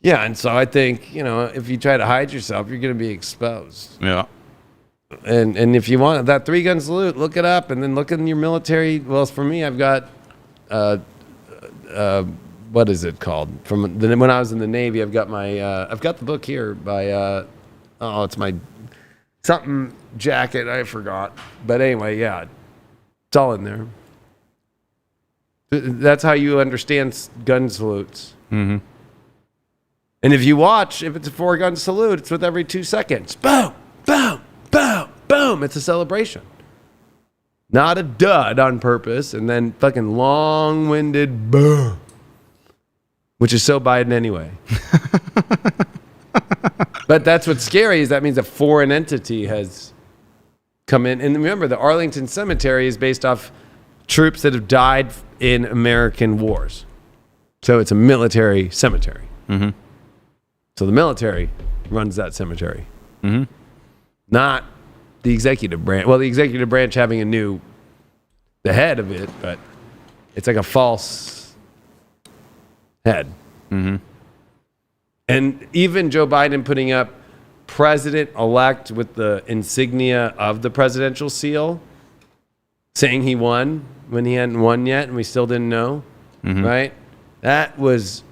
S1: Yeah, and so I think, if you try to hide yourself, you're going to be exposed.
S2: Yeah.
S1: And if you want that 3-gun salute, look it up and then look in your military. Well, for me, I've got, what is it called? When I was in the Navy, I've got the book here by, it's my something jacket. I forgot. But anyway, yeah, it's all in there. That's how you understand gun salutes. Mm-hmm. And if you watch, if it's a 4-gun salute, it's with every 2 seconds. Boom, boom, boom, boom. It's a celebration. Not a dud on purpose, and then fucking long-winded boom. Which is so Biden anyway. But that's what's scary, is that means a foreign entity has come in. And remember, the Arlington Cemetery is based off troops that have died in American wars. So it's a military cemetery. Mm-hmm. So the military runs that cemetery, not the executive branch. Well, the executive branch having the head of it, but it's like a false head. Mm-hmm. And even Joe Biden putting up president-elect with the insignia of the presidential seal, saying he won when he hadn't won yet and we still didn't know, right? That was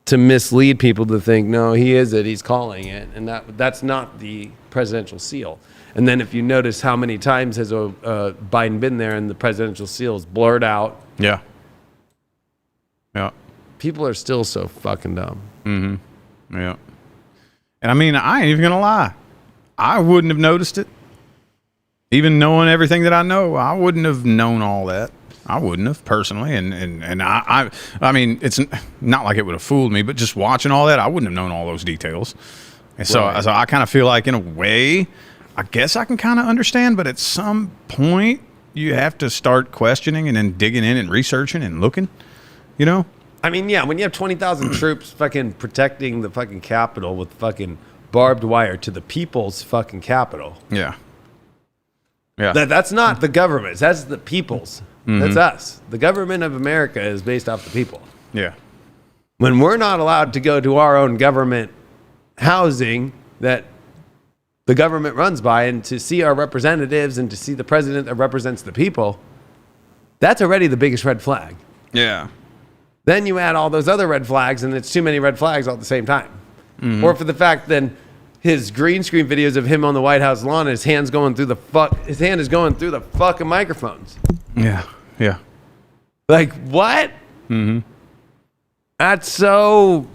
S1: to mislead people to think, no, he is it, he's calling it. And that's not the presidential seal. And then if you notice how many times has Biden been there and the presidential seal is blurred out.
S2: Yeah. Yeah.
S1: People are still so fucking dumb.
S2: Mm-hmm. Yeah. And I mean, I ain't even going to lie. I wouldn't have noticed it. Even knowing everything that I know, I wouldn't have known all that. I wouldn't have personally. And I mean, it's not like it would have fooled me, but just watching all that, I wouldn't have known all those details. And so I kind of feel like in a way, I guess I can kind of understand, but at some point you have to start questioning and then digging in and researching and looking, you know?
S1: I mean, yeah, when you have 20,000 troops fucking protecting the fucking Capitol with fucking barbed wire to the people's fucking Capitol.
S2: Yeah. Yeah.
S1: That's not the government. That's the people's. That's us. The government of America is based off the people.
S2: Yeah.
S1: When we're not allowed to go to our own government housing that the government runs by and to see our representatives and to see the president that represents the people, that's already the biggest red flag.
S2: Yeah.
S1: Then you add all those other red flags and it's too many red flags all at the same time. Or for the fact that his green screen videos of him on the White House lawn and his hand is going through the fucking microphones.
S2: Yeah. Yeah.
S1: Like, what? That's so...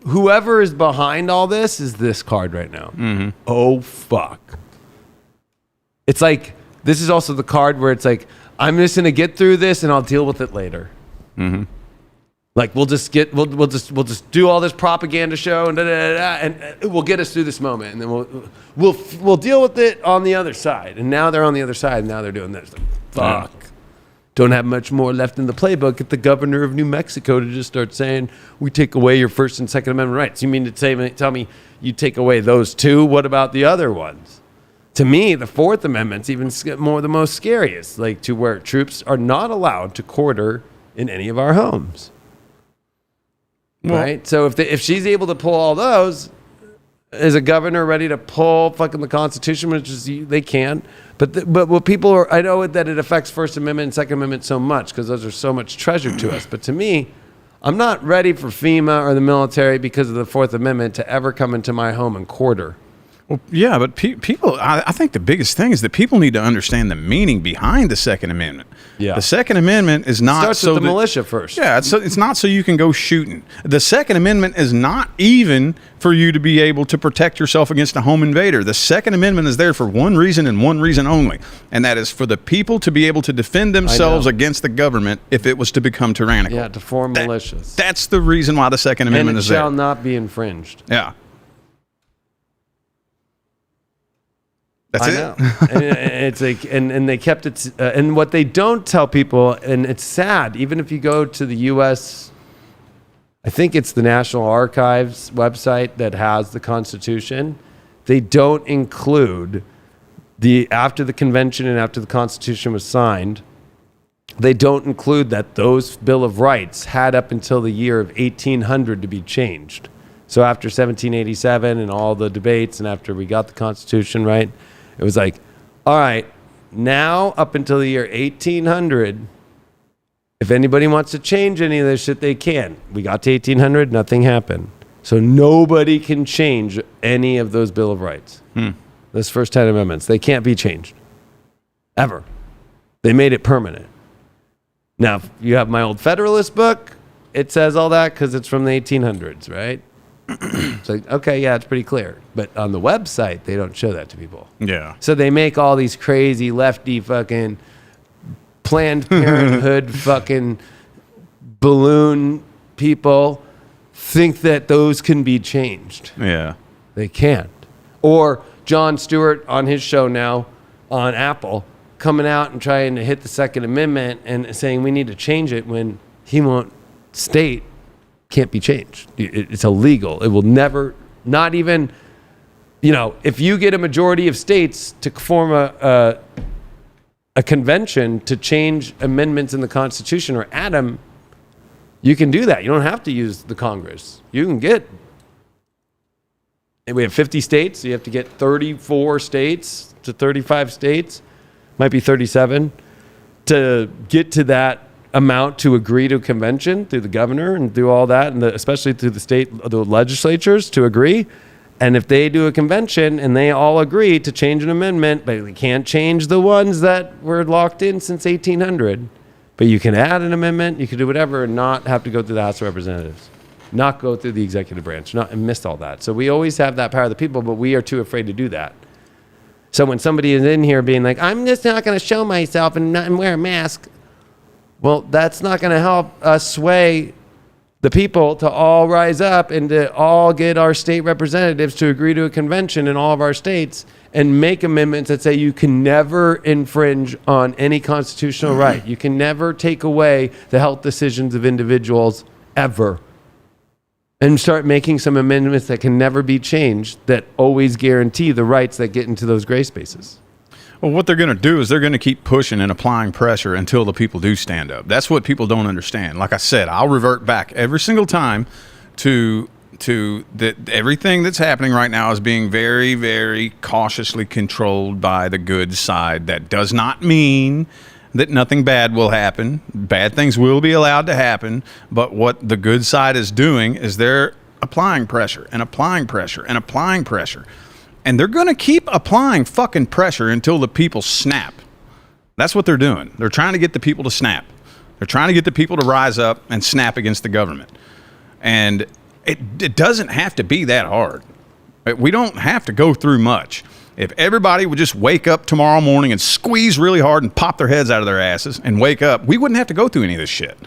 S1: Whoever is behind all this is this card right now. Oh, fuck. It's like, this is also the card where it's like, I'm just going to get through this and I'll deal with it later. Like, we'll just do all this propaganda show and and it will get us through this moment. And then we'll deal with it on the other side. And now they're on the other side and now they're doing this. Like, fuck. Don't have much more left in the playbook. Get the governor of New Mexico to just start saying, we take away your First and Second Amendment rights. You mean to tell me you take away those two? What about the other ones? To me, the Fourth Amendment's even more the most scariest, like to where troops are not allowed to quarter in any of our homes. Well, right? So if she's able to pull all those, is a governor ready to pull fucking the Constitution, which is they can't. But what people are, I know that it affects First Amendment and Second Amendment so much because those are so much treasure to us. But to me, I'm not ready for FEMA or the military because of the Fourth Amendment to ever come into my home and quarter.
S2: Well, yeah, but people, I think the biggest thing is that people need to understand the meaning behind the Second Amendment. Yeah. The Second Amendment is not
S1: starts with the militia first.
S2: Yeah, it's not so you can go shooting. The Second Amendment is not even for you to be able to protect yourself against a home invader. The Second Amendment is there for one reason and one reason only, and that is for the people to be able to defend themselves against the government if it was to become tyrannical.
S1: Yeah, to form militias.
S2: That's the reason why the Second Amendment is there.
S1: And it shall not be infringed.
S2: Yeah. That's
S1: it. And it's like, and they kept it. And what they don't tell people, and it's sad, even if you go to the U.S., I think it's the National Archives website that has the Constitution. They don't include after the convention and after the Constitution was signed. They don't include that those Bill of Rights had up until the year of 1800 to be changed. So after 1787 and all the debates, and after we got the Constitution, right? It was like, all right, now up until the year 1800, if anybody wants to change any of this shit, they can. We got to 1800, nothing happened. So nobody can change any of those Bill of Rights. Those first 10 amendments, they can't be changed. Ever. They made it permanent. Now, if you have my old Federalist book, it says all that because it's from the 1800s, right? It's like, okay, yeah, it's pretty clear. But on the website, they don't show that to people.
S2: Yeah.
S1: So they make all these crazy lefty fucking Planned Parenthood fucking balloon people think that those can be changed.
S2: Yeah.
S1: They can't. Or Jon Stewart on his show now on Apple coming out and trying to hit the Second Amendment and saying we need to change it when he won't state can't be changed. It's illegal. It will never, not even, if you get a majority of states to form a convention to change amendments in the Constitution or add them, you can do that. You don't have to use the Congress. You can get, we have 50 states, so you have to get 34 states to 35 states, might be 37, to get to that amount to agree to a convention through the governor and do all that, and especially through the legislatures to agree. And if they do a convention and they all agree to change an amendment, but we can't change the ones that were locked in since 1800, but you can add an amendment, you can do whatever and not have to go through the House of Representatives, not go through the executive branch, and miss all that. So we always have that power of the people, but we are too afraid to do that. So when somebody is in here being like, I'm just not going to show myself and wear a mask, well, that's not going to help us sway the people to all rise up and to all get our state representatives to agree to a convention in all of our states and make amendments that say you can never infringe on any constitutional right. You can never take away the health decisions of individuals ever. And start making some amendments that can never be changed that always guarantee the rights that get into those gray spaces.
S2: Well, what they're going to do is they're going to keep pushing and applying pressure until the people do stand up. That's what people don't understand. Like I said, I'll revert back every single time to that everything that's happening right now is being very, very cautiously controlled by the good side. That does not mean that nothing bad will happen. Bad things will be allowed to happen. But what the good side is doing is they're applying pressure and applying pressure and applying pressure. And they're going to keep applying fucking pressure until the people snap. That's what they're doing. They're trying to get the people to snap. They're trying to get the people to rise up and snap against the government. And it doesn't have to be that hard. We don't have to go through much. If everybody would just wake up tomorrow morning and squeeze really hard and pop their heads out of their asses and wake up, we wouldn't have to go through any of this shit.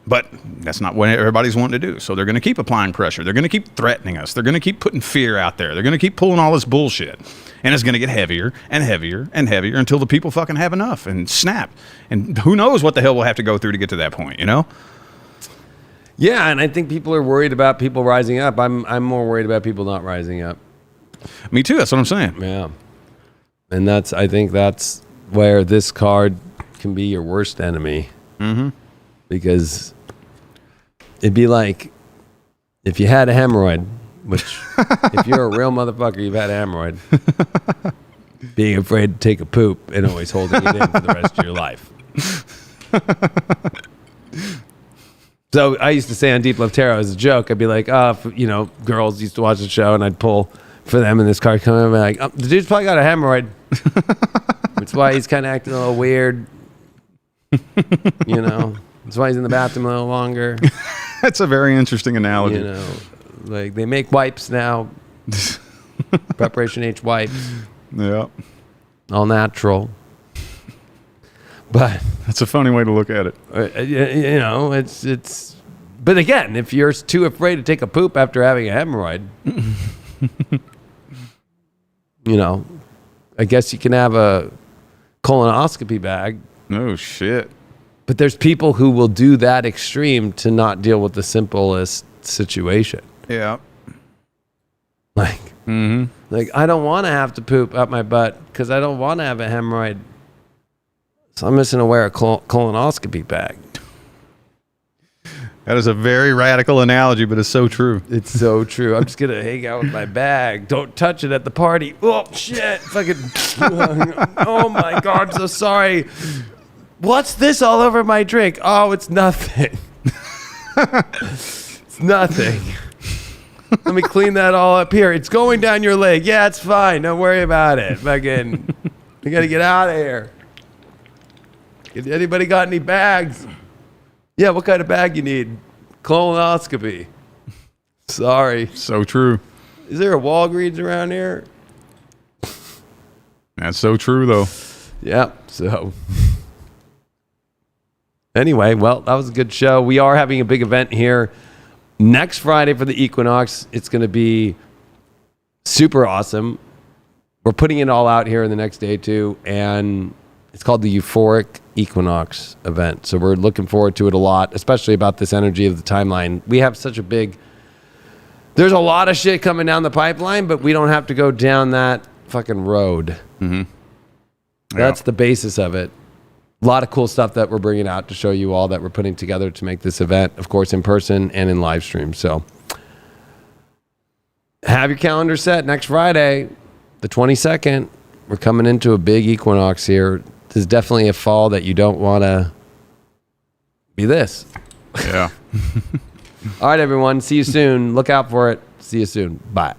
S2: But that's not what everybody's wanting to do. So they're going to keep applying pressure. They're going to keep threatening us. They're going to keep putting fear out there. They're going to keep pulling all this bullshit. And it's going to get heavier and heavier and heavier until the people fucking have enough and snap. And who knows what the hell we'll have to go through to get to that point, you know?
S1: Yeah, and I think people are worried about people rising up. I'm more worried about people not rising up.
S2: Me too. That's what I'm saying.
S1: Yeah. And I think that's where this card can be your worst enemy.
S2: Mm-hmm.
S1: Because it'd be like if you had a hemorrhoid, which if you're a real motherfucker, you've had a hemorrhoid, being afraid to take a poop and always holding it in for the rest of your life. So I used to say on Deep Love Tarot as a joke, I'd be like, girls used to watch the show and I'd pull for them and this card come in and be like, the dude's probably got a hemorrhoid. That's why he's kind of acting a little weird. That's why he's in the bathroom a little longer.
S2: That's a very interesting analogy.
S1: Like they make wipes now. Preparation H wipes.
S2: Yeah.
S1: All natural. But
S2: that's a funny way to look at it.
S1: It's. But again, if you're too afraid to take a poop after having a hemorrhoid, I guess you can have a colonoscopy bag.
S2: Oh shit.
S1: But there's people who will do that extreme to not deal with the simplest situation.
S2: Yeah.
S1: Like I don't want to have to poop up my butt because I don't want to have a hemorrhoid. So I'm just going to wear a colonoscopy bag.
S2: That is a very radical analogy, but it's so true.
S1: It's so true. I'm just going to hang out with my bag. Don't touch it at the party. Oh, shit. Fucking. Oh, my God. I'm so sorry. What's this all over my drink? Oh, it's nothing. It's nothing. Let me clean that all up here. It's going down your leg. Yeah, it's fine. Don't worry about it. Fucking. We got to get out of here. Anybody got any bags? Yeah, what kind of bag you need? Colonoscopy. Sorry.
S2: So true.
S1: Is there a Walgreens around here?
S2: That's so true, though.
S1: Yeah, so. Anyway, well, that was a good show. We are having a big event here next Friday for the equinox. It's going to be super awesome. We're putting it all out here in the next day, too, and it's called the Euphoric Equinox event. So we're looking forward to it a lot, especially about this energy of the timeline. We have such a there's a lot of shit coming down the pipeline, but we don't have to go down that fucking road.
S2: Mm-hmm.
S1: That's the basis of it. A lot of cool stuff that we're bringing out to show you all that we're putting together to make this event, of course, in person and in live stream. So have your calendar set next Friday, the 22nd. We're coming into a big equinox here. This is definitely a fall that you don't want to be this.
S2: Yeah.
S1: All right, everyone. See you soon. Look out for it. See you soon. Bye.